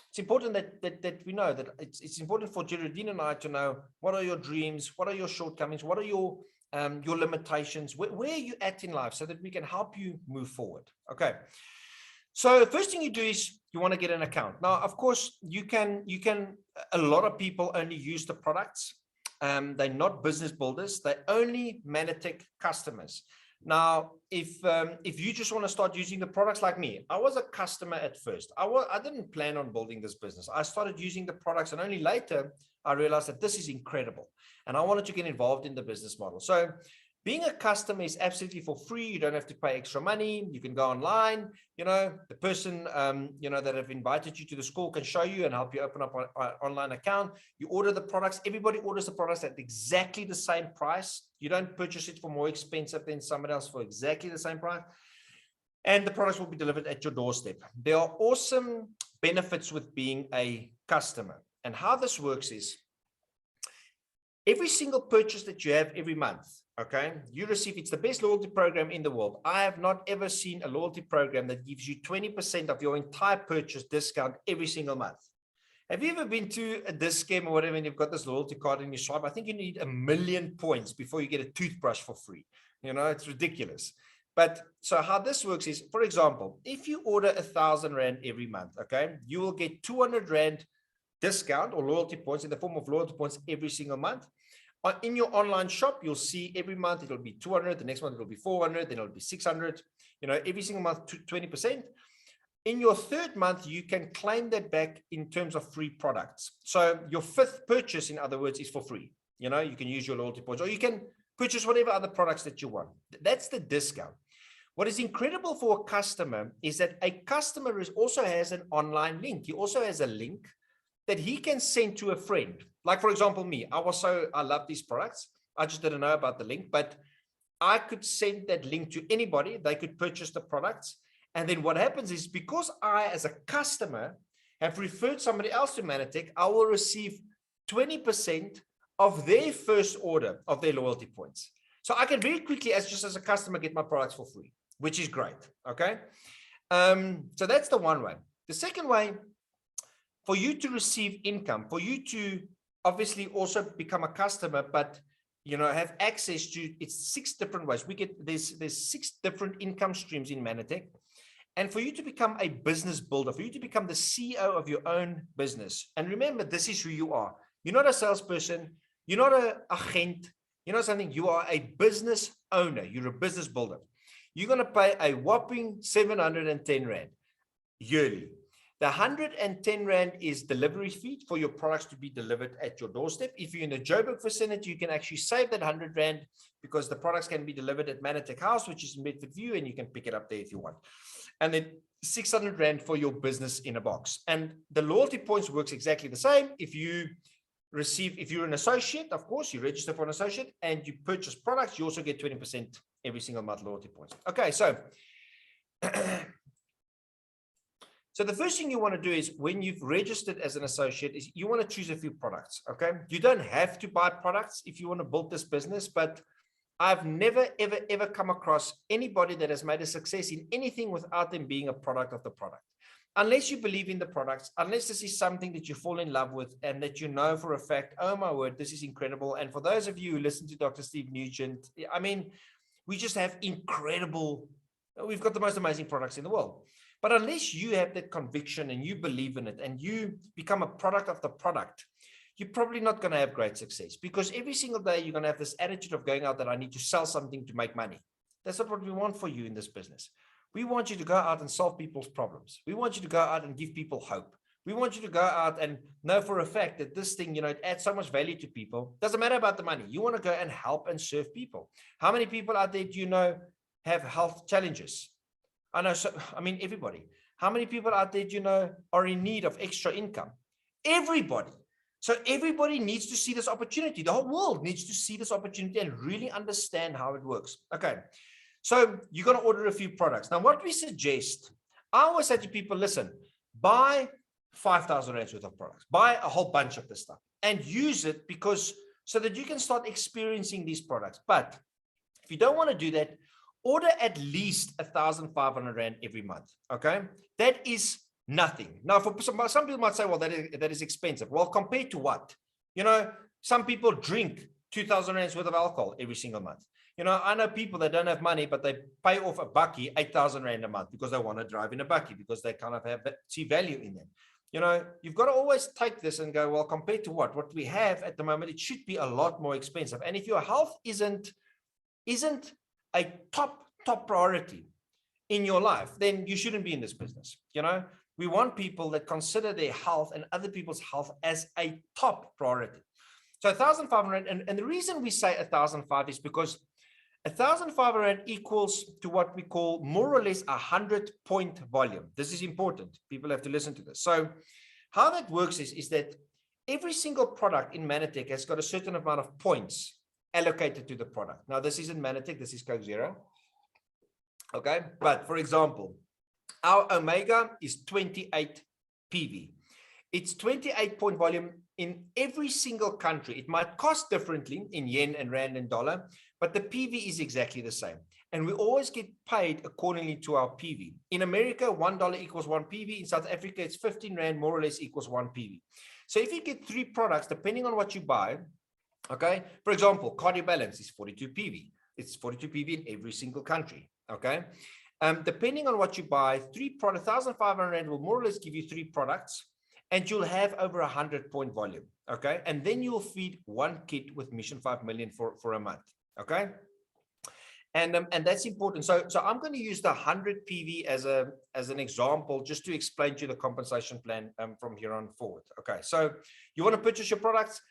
it's important that we know that it's important for Geraldine and I to know what are your dreams, what are your shortcomings, what are your limitations, where are you at in life, so that we can help you move forward. Okay. So the first thing you do is you want to get an account. Now, of course, you can, a lot of people only use the products. They're not business builders. They're only Manatech customers. Now, if you just want to start using the products like me, I was a customer at first. I didn't plan on building this business. I started using the products, and only later I realized that this is incredible. And I wanted to get involved in the business model. So Being a customer is absolutely for free. You don't have to pay extra money. You can go online. The person, that have invited you to the school can show you and help you open up an online account. You order the products. Everybody orders the products at exactly the same price. You don't purchase it for more expensive than somebody else for exactly the same price. And the products will be delivered at your doorstep. There are awesome benefits with being a customer. And how this works is every single purchase that you have every month, okay, you receive, it's the best loyalty program in the world. I have not ever seen a loyalty program that gives you 20% of your entire purchase discount every single month. Have you ever been to a Dis-Chem or whatever, and you've got this loyalty card in your swipe? I think you need 1 million points before you get a toothbrush for free. It's ridiculous. But so how this works is, for example, if you order 1,000 Rand every month, okay, you will get 200 Rand discount or loyalty points in the form of loyalty points every single month. In your online shop, you'll see every month it'll be 200, the next month it'll be 400, then it'll be 600, every single month 20%. In your third month, you can claim that back in terms of free products. So your fifth purchase, in other words, is for free. You can use your loyalty points, or you can purchase whatever other products that you want. That's the discount. What is incredible for a customer is that a customer also has an online link. He also has a link that he can send to a friend. Like, for example, me, I love these products. I just didn't know about the link, but I could send that link to anybody. They could purchase the products. And then what happens is, because I, as a customer, have referred somebody else to Manatech, I will receive 20% of their first order of their loyalty points. So I can very quickly, as a customer, get my products for free, which is great. Okay. So that's the one way. The second way, for you to receive income, for you to obviously also become a customer, but have access to, it's 6 different ways. There's 6 different income streams in Manatech. And for you to become a business builder, for you to become the CEO of your own business. And remember, this is who you are. You're not a salesperson. You're not an agent. You're not something. You are a business owner. You're a business builder. You're going to pay a whopping 710 Rand yearly. The 110 Rand is delivery fee for your products to be delivered at your doorstep. If you're in the Joburg vicinity, you can actually save that 100 Rand because the products can be delivered at Manatech House, which is in Bedford View, and you can pick it up there if you want. And then 600 Rand for your business in a box. And the loyalty points works exactly the same. If you're an associate, of course, you register for an associate and you purchase products, you also get 20% every single month loyalty points. Okay, so so the first thing you want to do is, when you've registered as an associate, is you want to choose a few products. Okay, you don't have to buy products if you want to build this business, but I've never, ever come across anybody that has made a success in anything without them being a product of the product. Unless you believe in the products, unless this is something that you fall in love with and that you know for a fact, oh my word, this is incredible. And for those of you who listen to Dr. Steve Nugent, I mean, we just have we've got the most amazing products in the world. But unless you have that conviction and you believe in it and you become a product of the product, you're probably not going to have great success, because every single day you're going to have this attitude of going out that I need to sell something to make money. That's not what we want for you in this business. We want you to go out and solve people's problems. We want you to go out and give people hope. We want you to go out and know for a fact that this thing, it adds so much value to people. Doesn't matter about the money. You want to go and help and serve people. How many people out there do you know have health challenges? I know, everybody. How many people out there do you know are in need of extra income? Everybody. So everybody needs to see this opportunity. The whole world needs to see this opportunity and really understand how it works. Okay. So you're going to order a few products. Now, what we suggest, I always say to people, listen, buy 5,000 Rand worth of products, buy a whole bunch of this stuff and use it, so that you can start experiencing these products. But if you don't want to do that, order at least 1,500 Rand every month. Okay. That is nothing. Now, for some people might say, well, that is expensive. Well, compared to what? Some people drink 2,000 Rand worth of alcohol every single month. I know people that don't have money, but they pay off a bakkie 8,000 Rand a month because they want to drive in a bakkie, because they kind of see value in them. You've got to always take this and go, well, compared to what we have at the moment, it should be a lot more expensive. And if your health isn't a top priority in your life, then you shouldn't be in this business. We want people that consider their health and other people's health as a top priority. So 1,500, and the reason we say 1,500 is because 1,500 Rand equals to what we call more or less 100-point volume. This is important. People have to listen to this. So how that works is that every single product in Manatech has got a certain amount of points allocated to the product. Now, this isn't Manatech, this is Coke Zero. Okay, but for example, our Omega is 28 PV. It's 28-point volume in every single country. It might cost differently in yen and rand and dollar, but the PV is exactly the same. And we always get paid accordingly to our PV. In America, $1 equals 1 PV. In South Africa, it's 15 Rand more or less equals 1 PV. So if you get 3 products, depending on what you buy, okay, for example, Cardio Balance is 42 PV. It's 42 PV in every single country, okay? Depending on what you buy, 3 products, 1,500 Rand will more or less give you 3 products, and you'll have over 100-point volume, okay? And then you'll feed 1 kit with Mission 5 Million for a month, okay? And that's important. So I'm going to use the 100 PV as an example, just to explain to you the compensation plan from here on forward. Okay, so you want to purchase your products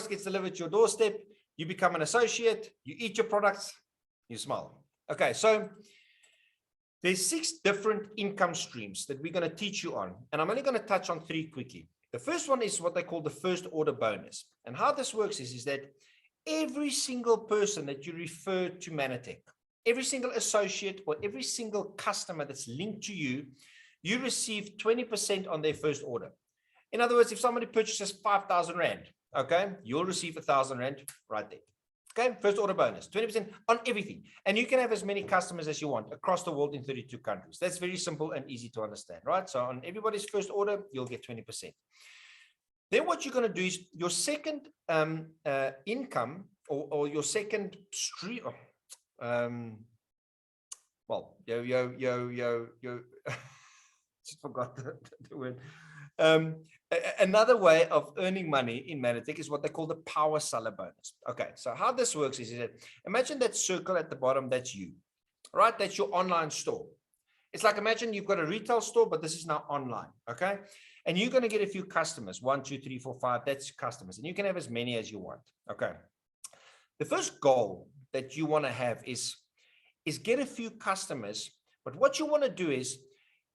gets delivered to your doorstep, you become an associate, you eat your products, you smile. Okay, so there's 6 different income streams that we're going to teach you on, and I'm only going to touch on 3 quickly. The first one is what they call the first order bonus. And how this works is that every single person that you refer to Manatech, every single associate or every single customer that's linked to you, you receive 20% on their first order. In other words, if somebody purchases 5,000 Rand, okay, you'll receive 1,000 Rand right there. Okay, first order bonus, 20% on everything. And you can have as many customers as you want across the world in 32 countries. That's very simple and easy to understand, right? So on everybody's first order, you'll get 20%. Then what you're going to do is your second income or your second stream. Well, just forgot the word. Another way of earning money in Manatech is what they call the power seller bonus. Okay, so how this works is that imagine that circle at the bottom, that's you, right? That's your online store. It's like, imagine you've got a retail store, but this is now online, okay? And you're going to get a few customers, 1, 2, 3, 4, 5, that's customers. And you can have as many as you want, okay? The first goal that you want to have is get a few customers, but what you want to do is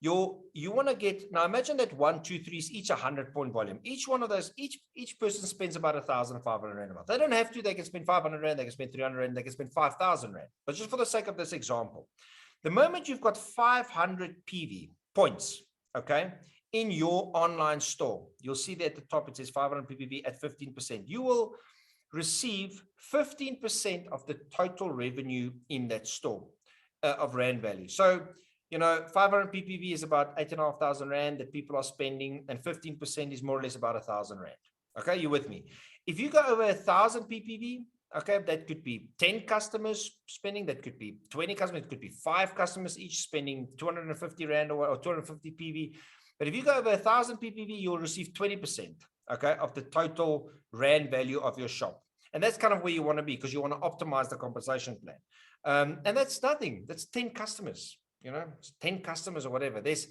you want to get, now imagine that 1, 2, 3 is each 100-point volume. Each one of those, each person spends about 1,500 Rand a month. They don't have to, they can spend 500 Rand, they can spend 300 Rand, they can spend 5,000 Rand. But just for the sake of this example, the moment you've got 500 PV points, okay, in your online store, you'll see that at the top, it says 500 PPV at 15%. You will receive 15% of the total revenue in that store of Rand value. So, 500 PPV is about 8,500 Rand that people are spending, and 15% is more or less about 1,000 Rand. Okay, you with me? If you go over 1,000 PPV, okay, that could be 10 customers spending, that could be 20 customers, it could be 5 customers each spending 250 Rand or 250 PV. But if you go over 1,000 PPV, you'll receive 20%, okay, of the total Rand value of your shop. And that's kind of where you want to be, because you want to optimize the compensation plan. And that's nothing. That's 10 customers, it's 10 customers or whatever. There's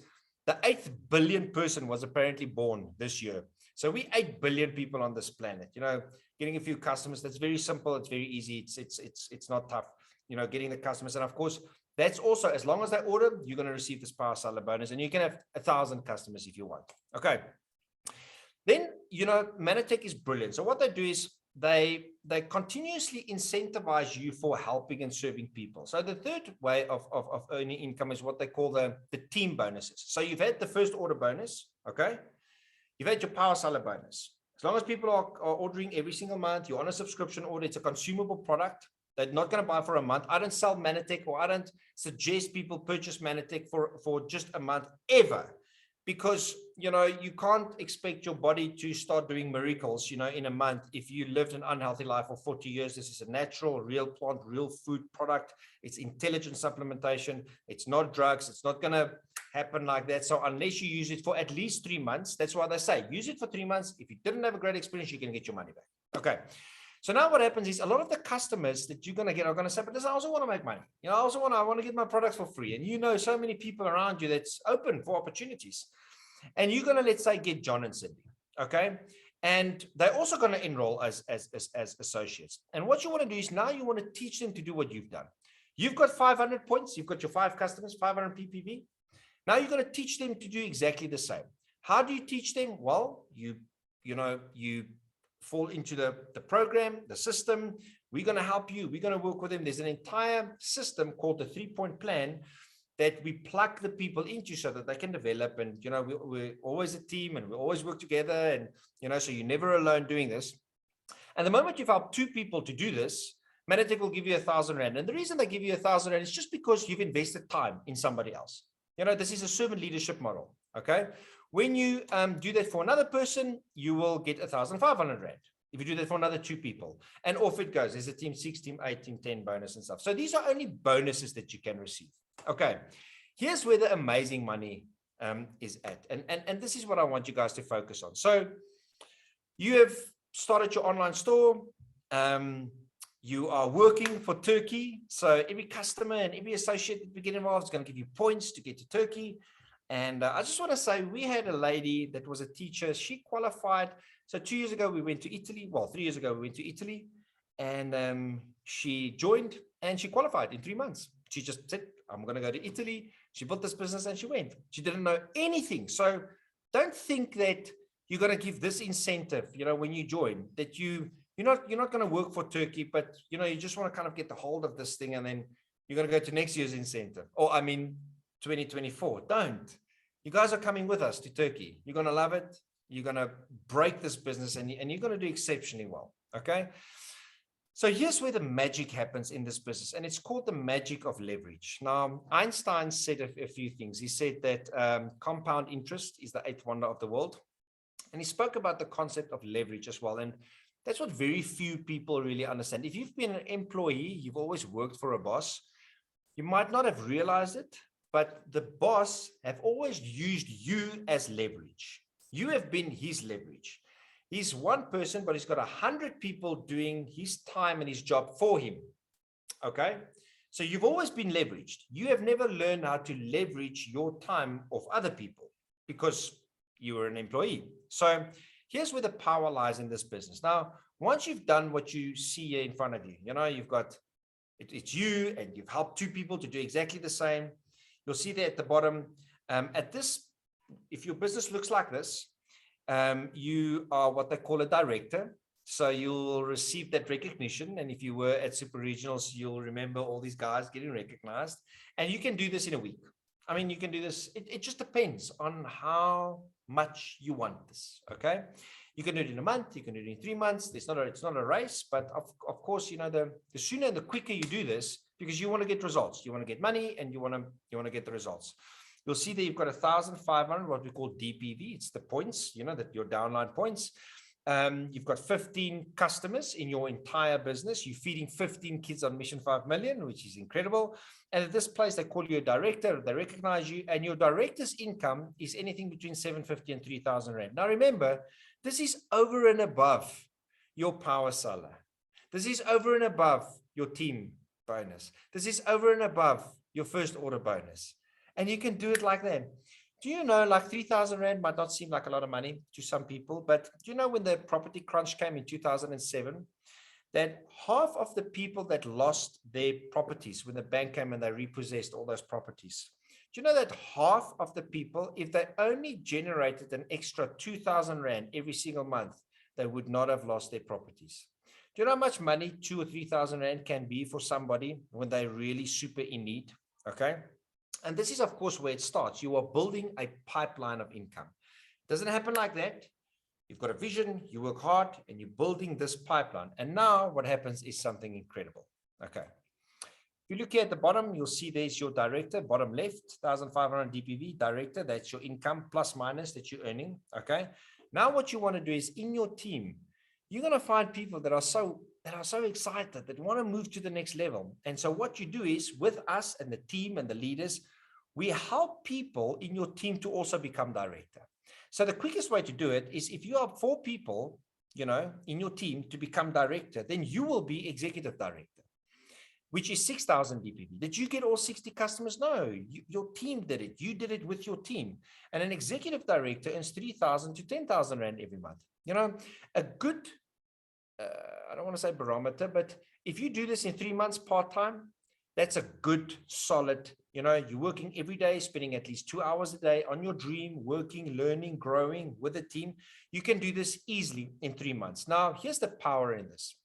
the 8th billion person was apparently born this year. So we 8 billion people on this planet, getting a few customers, that's very simple. It's very easy. It's not tough, getting the customers. And of course, that's also, as long as they order, you're going to receive this power seller bonus, and you can have 1,000 customers if you want. Okay. Then, Manatech is brilliant. So what they do is they continuously incentivize you for helping and serving people. So the third way of earning income is what they call the team bonuses. So you've had the first order bonus, okay? You've had your power seller bonus. As long as people are ordering every single month, you're on a subscription order, it's a consumable product. They're not going to buy for a month. I don't sell Manatech, or I don't suggest people purchase Manatech for just a month ever, because, you can't expect your body to start doing miracles, in a month if you lived an unhealthy life for 40 years. This is a natural, real plant, real food product. It's intelligent supplementation. It's not drugs. It's not going to happen like that. So unless you use it for at least 3 months, that's why they say use it for 3 months. If you didn't have a great experience, you can get your money back. Okay. So now what happens is a lot of the customers that you're going to get are going to say, but I also want to make money. I want to get my products for free. And so many people around you that's open for opportunities. And you're going to, let's say, get John and Cindy. Okay. And they're also going to enroll as associates. And what you want to do is now you want to teach them to do what you've done. You've got 500 points. You've got your 5 customers, 500 PPV. Now you're going to teach them to do exactly the same. How do you teach them? Well, you fall into the program, the system. We're going to help you. We're going to work with them. There's an entire system called the 3-point plan that we plug the people into so that they can develop. And, we're always a team and we always work together. And, so you're never alone doing this. And the moment you've helped 2 people to do this, Manatech will give you 1,000 Rand. And the reason they give you 1,000 Rand is just because you've invested time in somebody else. This is a servant leadership model. Okay. When you do that for another person, you will get 1,500 Rand. If you do that for another 2 people, and off it goes. There's a team 6, team 8, team 10 bonus and stuff. So these are only bonuses that you can receive. Okay. Here's where the amazing money is at. And this is what I want you guys to focus on. So you have started your online store. You are working for Turkey. So every customer and every associate that we get involved is going to give you points to get to Turkey. And I just want to say, we had a lady that was a teacher. She qualified. So 2 years ago, we went to Italy. Well, 3 years ago, we went to Italy. And she joined and she qualified in 3 months. She just said, I'm going to go to Italy. She built this business and she went. She didn't know anything. So don't think that you're going to give this incentive, when you join, that you're not going to work for Turkey, but, you just want to kind of get the hold of this thing. And then you're going to go to next year's incentive. 2024. Don't. You guys are coming with us to Turkey. You're going to love it. You're going to break this business and you're going to do exceptionally well. Okay. So here's where the magic happens in this business, and it's called the magic of leverage. Now, Einstein said a few things. He said that compound interest is the 8th wonder of the world. And he spoke about the concept of leverage as well. And that's what very few people really understand. If you've been an employee, you've always worked for a boss, you might not have realized it, but the boss have always used you as leverage. You have been his leverage. He's one person, but he's got 100 people doing his time and his job for him. Okay. So you've always been leveraged. You have never learned how to leverage your time of other people because you were an employee. So here's where the power lies in this business. Now, once you've done what you see here in front of you, you've got, it's you and you've helped 2 people to do exactly the same. You'll see there at the bottom, if your business looks like this, you are what they call a director. So you'll receive that recognition. And if you were at Super Regionals, you'll remember all these guys getting recognized. And you can do this in a week. I mean, you can do this. It just depends on how much you want this. Okay. You can do it in a month. You can do it in 3 months. It's not a race, but of course, the sooner and the quicker you do this, because you want to get results, you want to get money and you want to get the results. You'll see that you've got 1,500, what we call DPV. It's the points, that your downline points. You've got 15 customers in your entire business. You're feeding 15 kids on Mission 5 Million, which is incredible. And at this place, they call you a director. They recognize you, and your director's income is anything between 750 and 3,000 Rand. Now, remember, this is over and above your power seller. This is over and above your team bonus. This is over and above your first order bonus. And you can do it like that. Do you know, like 3,000 Rand might not seem like a lot of money to some people, but do you know when the property crunch came in 2007, that half of the people that lost their properties when the bank came and they repossessed all those properties, do you know that half of the people, if they only generated an extra 2,000 Rand every single month, they would not have lost their properties? Do you know how much money 2,000 or 3,000 Rand can be for somebody when they're really super in need? Okay. And this is, of course, where it starts. You are building a pipeline of income. It doesn't happen like that. You've got a vision, you work hard, and you're building this pipeline. And now what happens is something incredible. Okay. If you look here at the bottom, you'll see there's your director, bottom left, 1,500 DPV, director. That's your income plus minus that you're earning. Okay. Now what you want to do is in your team, you're going to find people that are so excited, that want to move to the next level. And so what you do is, with us and the team and the leaders, we help people in your team to also become director. So the quickest way to do it is, if you have 4 people, in your team to become director, then you will be executive director, which is 6,000 DPV. Did you get all 60 customers? No, your team did it. You did it with your team. And an executive director earns 3,000 to 10,000 Rand every month. You know, a good, I don't want to say barometer, but if you do this in 3 months part-time, that's a good, solid, you know, you're working every day, spending at least 2 hours a day on your dream, working, learning, growing with a team. You can do this easily in 3 months. Now, here's the power in this.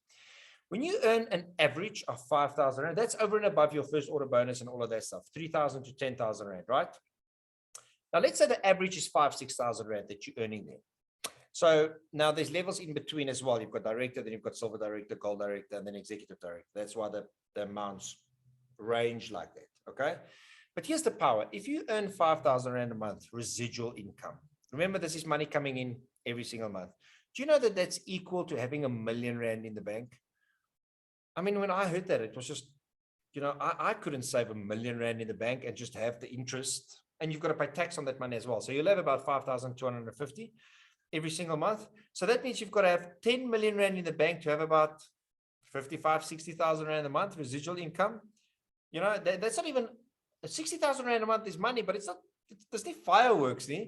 When you earn an average of 5,000 Rand, that's over and above your first order bonus and all of that stuff, 3,000 to 10,000 Rand, right? Now, let's say the average is 5,000, 6,000 Rand that you're earning there. So now there's levels in between as well. You've got director, then you've got silver director, gold director, and then executive director. That's why the amounts range like that, okay? But here's the power. If you earn 5,000 Rand a month residual income, remember this is money coming in every single month. Do you know that that's equal to having R1 million in the bank? I mean, when I heard that, it was just, you know, I couldn't save R1 million in the bank and just have the interest. And you've got to pay tax on that money as well. So you'll have about 5,250 every single month. So that means you've got to have 10 million Rand in the bank to have about 55, 60,000 Rand a month residual income. You know, that's not even 60,000 Rand a month is money, but it's not, there's no fireworks there.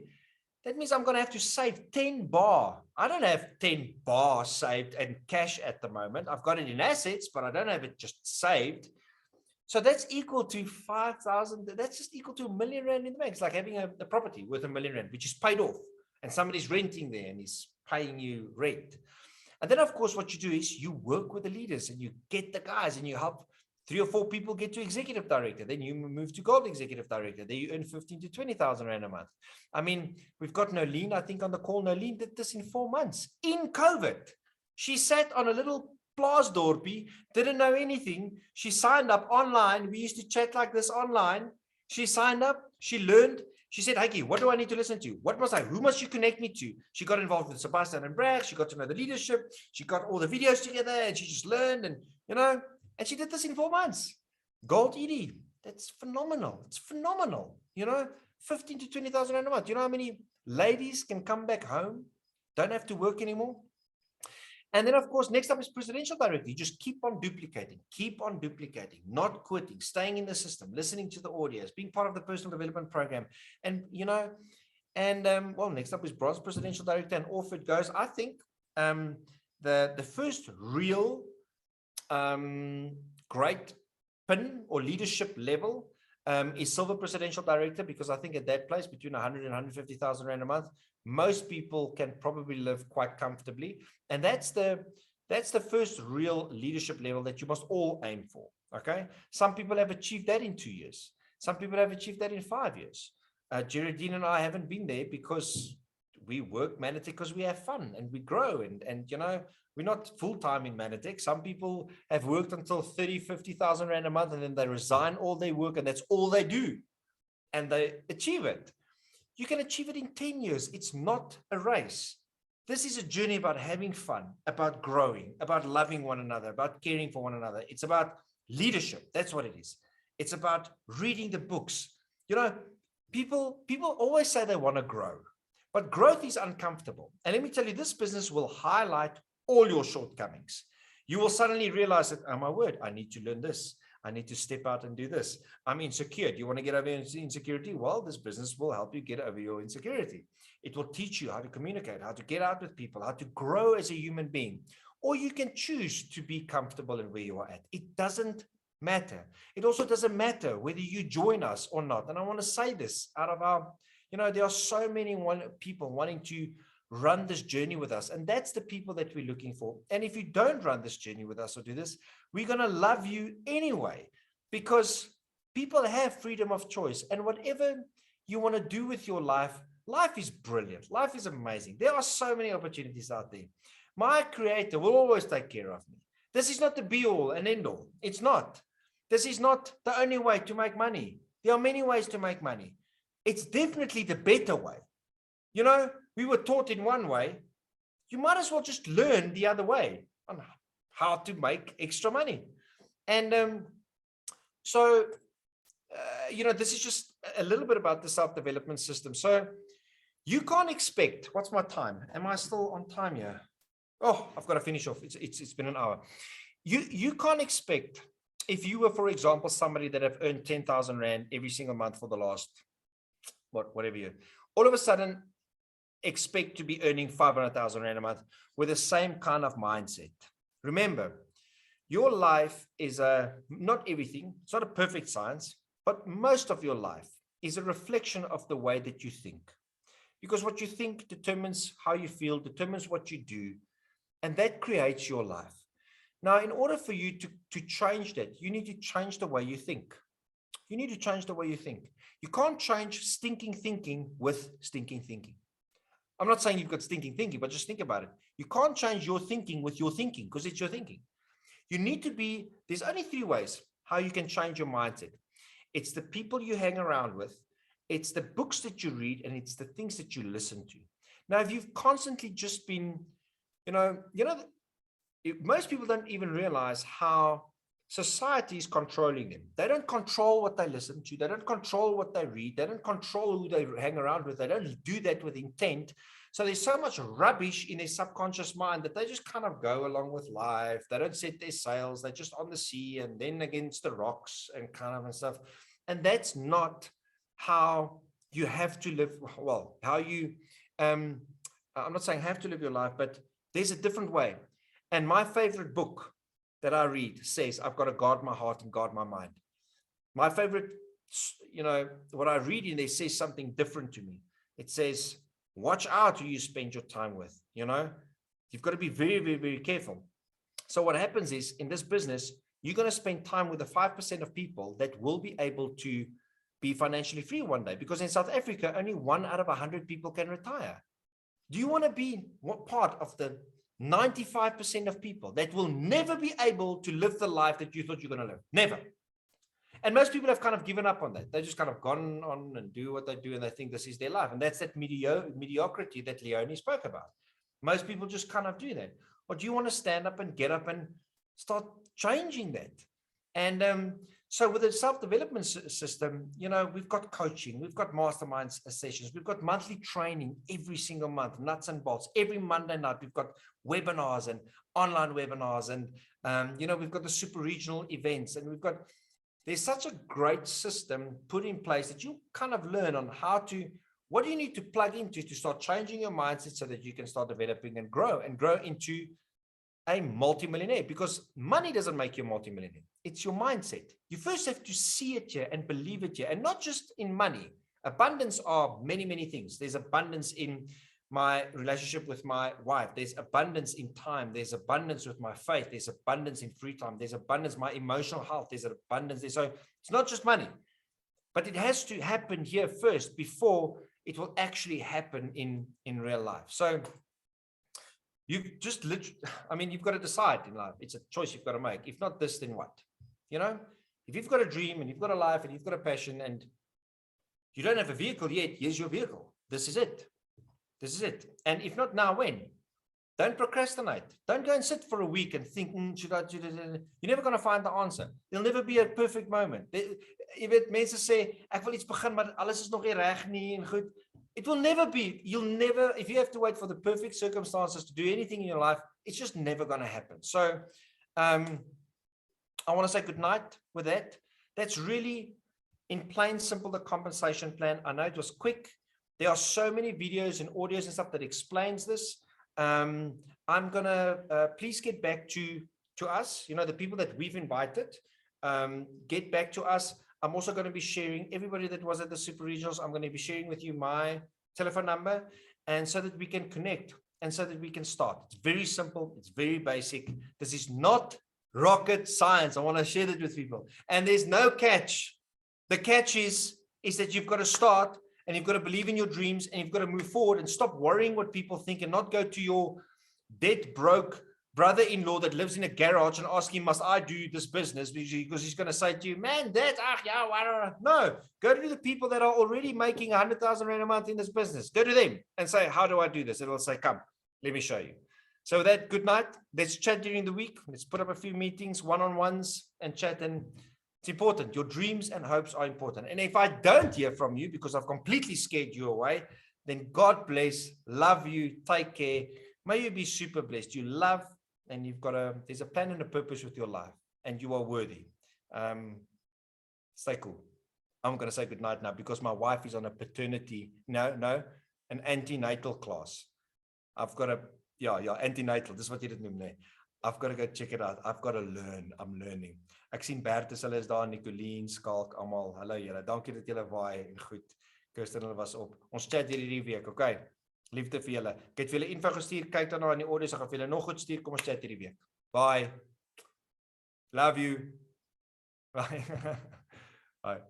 That means I'm going to have to save 10 bar. I don't have 10 bar saved and cash at the moment. I've got it in assets, but I don't have it just saved. So that's equal to 5,000. That's just equal to R1 million in the bank. It's like having a property worth R1 million, which is paid off. And somebody's renting there and is paying you rent. And then, of course, what you do is you work with the leaders and you get the guys and you help 3 or 4 people get to executive director. Then you move to gold executive director. There you earn 15 to 20,000 Rand a month. I mean, we've got Nolene, I think, on the call. Nolene did this in 4 months in COVID. She sat on a little Plaasdorpie, didn't know anything. She signed up online. We used to chat like this online. She signed up. She learned. She said, Heike, what do I need to listen to? What must I, who must you connect me to? She got involved with Sebastian and Brad. She got to know the leadership. She got all the videos together and she just learned and, you know, and she did this in 4 months. Gold ED. That's phenomenal. It's phenomenal. You know, 15 to 20,000 Rand a month. You know how many ladies can come back home, don't have to work anymore? And then, of course, next up is presidential director. You just keep on duplicating, not quitting, staying in the system, listening to the audios, being part of the personal development program. And, you know, and well, next up is bronze presidential director, and off it goes. I think the first real great pin or leadership level is silver presidential director, because I think at that place between 100 and 150,000 Rand a month, most people can probably live quite comfortably. And that's the first real leadership level that you must all aim for. Okay. Some people have achieved that in 2 years. Some people have achieved that in 5 years. Geraldine and I haven't been there because we work Manatech because we have fun and we grow. And you know, we're not full-time in Manatech. Some people have worked until 30, 50,000 Rand a month, and then they resign all their work and that's all they do. And they achieve it. You can achieve it in 10 years. It's not a race. This is a journey about having fun, about growing, about loving one another, about caring for one another. It's about leadership. That's what it is. It's about reading the books. You know, people always say they want to grow, but growth is uncomfortable. And let me tell you, this business will highlight all your shortcomings. You will suddenly realize that, oh my word, I need to learn this. I need to step out and do this. I'm insecure. Do you want to get over your insecurity? Well, this business will help you get over your insecurity. It will teach you how to communicate, how to get out with people, how to grow as a human being. Or you can choose to be comfortable in where you are at. It doesn't matter. It also doesn't matter whether you join us or not. And I want to say this out of our, you know, there are so many people wanting to run this journey with us. And that's the people that we're looking for. And if you don't run this journey with us or do this, we're going to love you anyway, because people have freedom of choice. And whatever you want to do with your life, life is brilliant. Life is amazing. There are so many opportunities out there. My creator will always take care of me. This is not the be all and end all. It's not. This is not the only way to make money. There are many ways to make money. It's definitely the better way. You know, we were taught in one way. You might as well just learn the other way on how to make extra money. And you know, this is just a little bit about the self-development system. So you can't expect, what's my time? Am I still on time here? Oh, I've got to finish off. It's been an hour. You can't expect, if you were, for example, somebody that have earned 10,000 Rand every single month for the last, whatever year, all of a sudden, expect to be earning 500,000 Rand a month with the same kind of mindset. Remember, your life is not everything. It's not a perfect science, but most of your life is a reflection of the way that you think. Because what you think determines how you feel, determines what you do, and that creates your life. Now, in order for you to change that, you need to change the way you think. You need to change the way you think. You can't change stinking thinking with stinking thinking. I'm not saying you've got stinking thinking, but just think about it. You can't change your thinking with your thinking because it's your thinking. You need to be, there's only 3 ways how you can change your mindset. It's the people you hang around with, it's the books that you read, and it's the things that you listen to. Now, if you've constantly just been, most people don't even realize how society is controlling them. They don't control what they listen to. They don't control what they read. They don't control who they hang around with. They don't do that with intent. So there's so much rubbish in their subconscious mind that they just kind of go along with life. They don't set their sails. They're just on the sea and then against the rocks and kind of and stuff. And that's not how you have to live. Well, how you, I'm not saying have to live your life, but there's a different way. And my favorite book that I read says, I've got to guard my heart and guard my mind. My favorite, what I read in there says something different to me. It says, watch out who you spend your time with. You've got to be very, very, very careful. So what happens is in this business, you're going to spend time with the 5% of people that will be able to be financially free one day, because in South Africa, only 1 out of 100 people can retire. Do you want to be what part of the 95% of people that will never be able to live the life that you thought you're going to live? Never. And most people have kind of given up on that. They've just kind of gone on and do what they do, and they think this is their life. And that's that mediocrity that Leonie spoke about. Most people just kind of do that. Or do you want to stand up and get up and start changing that? And so with the self-development system, we've got coaching, we've got mastermind sessions, we've got monthly training every single month, nuts and bolts. Every Monday night, we've got webinars and online webinars, and we've got the super regional events, and there's such a great system put in place that you kind of learn on what do you need to plug into to start changing your mindset so that you can start developing and grow into a multimillionaire. Because money doesn't make you a multimillionaire. It's your mindset. You first have to see it here and believe it here, and not just in money. Abundance are many, many things. There's abundance in my relationship with my wife. There's abundance in time. There's abundance with my faith. There's abundance in free time. There's abundance, my emotional health. There's an abundance there. So it's not just money, but it has to happen here first before it will actually happen in real life. So you've just you've got to decide in life. It's a choice you've got to make. If not this, then what? If you've got a dream and you've got a life and you've got a passion and you don't have a vehicle yet, here's your vehicle. This is it. This is it. And if not now, when? Don't procrastinate. Don't go and sit for a week and think, should I do this? You're never going to find the answer. There'll never be a perfect moment. Jy weet, mense sê, ek wil iets begin, maar alles is nog nie reg nie en goed. It will never be. If you have to wait for the perfect circumstances to do anything in your life, it's just never going to happen. So I want to say good night with that. That's really, in plain simple, the compensation plan. I know it was quick. There are so many videos and audios and stuff that explains this. I'm going to please get back to us, the people that we've invited, get back to us. I'm also going to be sharing everybody that was at the super regionals. I'm going to be sharing with you my telephone number, and so that we can connect and so that we can start. It's very simple. It's very basic. This is not rocket science. I want to share that with people. And there's no catch. The catch is that you've got to start, and you've got to believe in your dreams, and you've got to move forward and stop worrying what people think, and not go to your dead broke brother-in-law that lives in a garage and ask him, must I do this business? Because he's going to say to you, man, no, go to the people that are already making 100,000 Rand a month in this business. Go to them and say, how do I do this? And they'll say, come, let me show you. So with that, good night. Let's chat during the week. Let's put up a few meetings, one-on-ones, and chat. And it's important. Your dreams and hopes are important. And if I don't hear from you because I've completely scared you away, then God bless, love you, take care. May you be super blessed. You love, and there's a plan and a purpose with your life, and you are worthy. Stay cool. I'm going to say good night now because my wife is on a paternity. No, an antenatal class. I've got to, yeah, antenatal, dis wat jy dit noem, nee. I've got to go check it out. I've got to learn. I'm learning. Ek sien Bertus, hulle is daar, Nicolien, Skalk, almal. Hallo julle. Dankie dat julle waai en goed. Kirsten, hulle was op. Ons chat hierdie week, okay? Liefde vir julle. Ek het vir julle info gestuur, kyk dan nou in die audios, ek gaan vir julle nog goed stuur, kom ons chat hierdie week. Bye. Love you. Bye. Bye.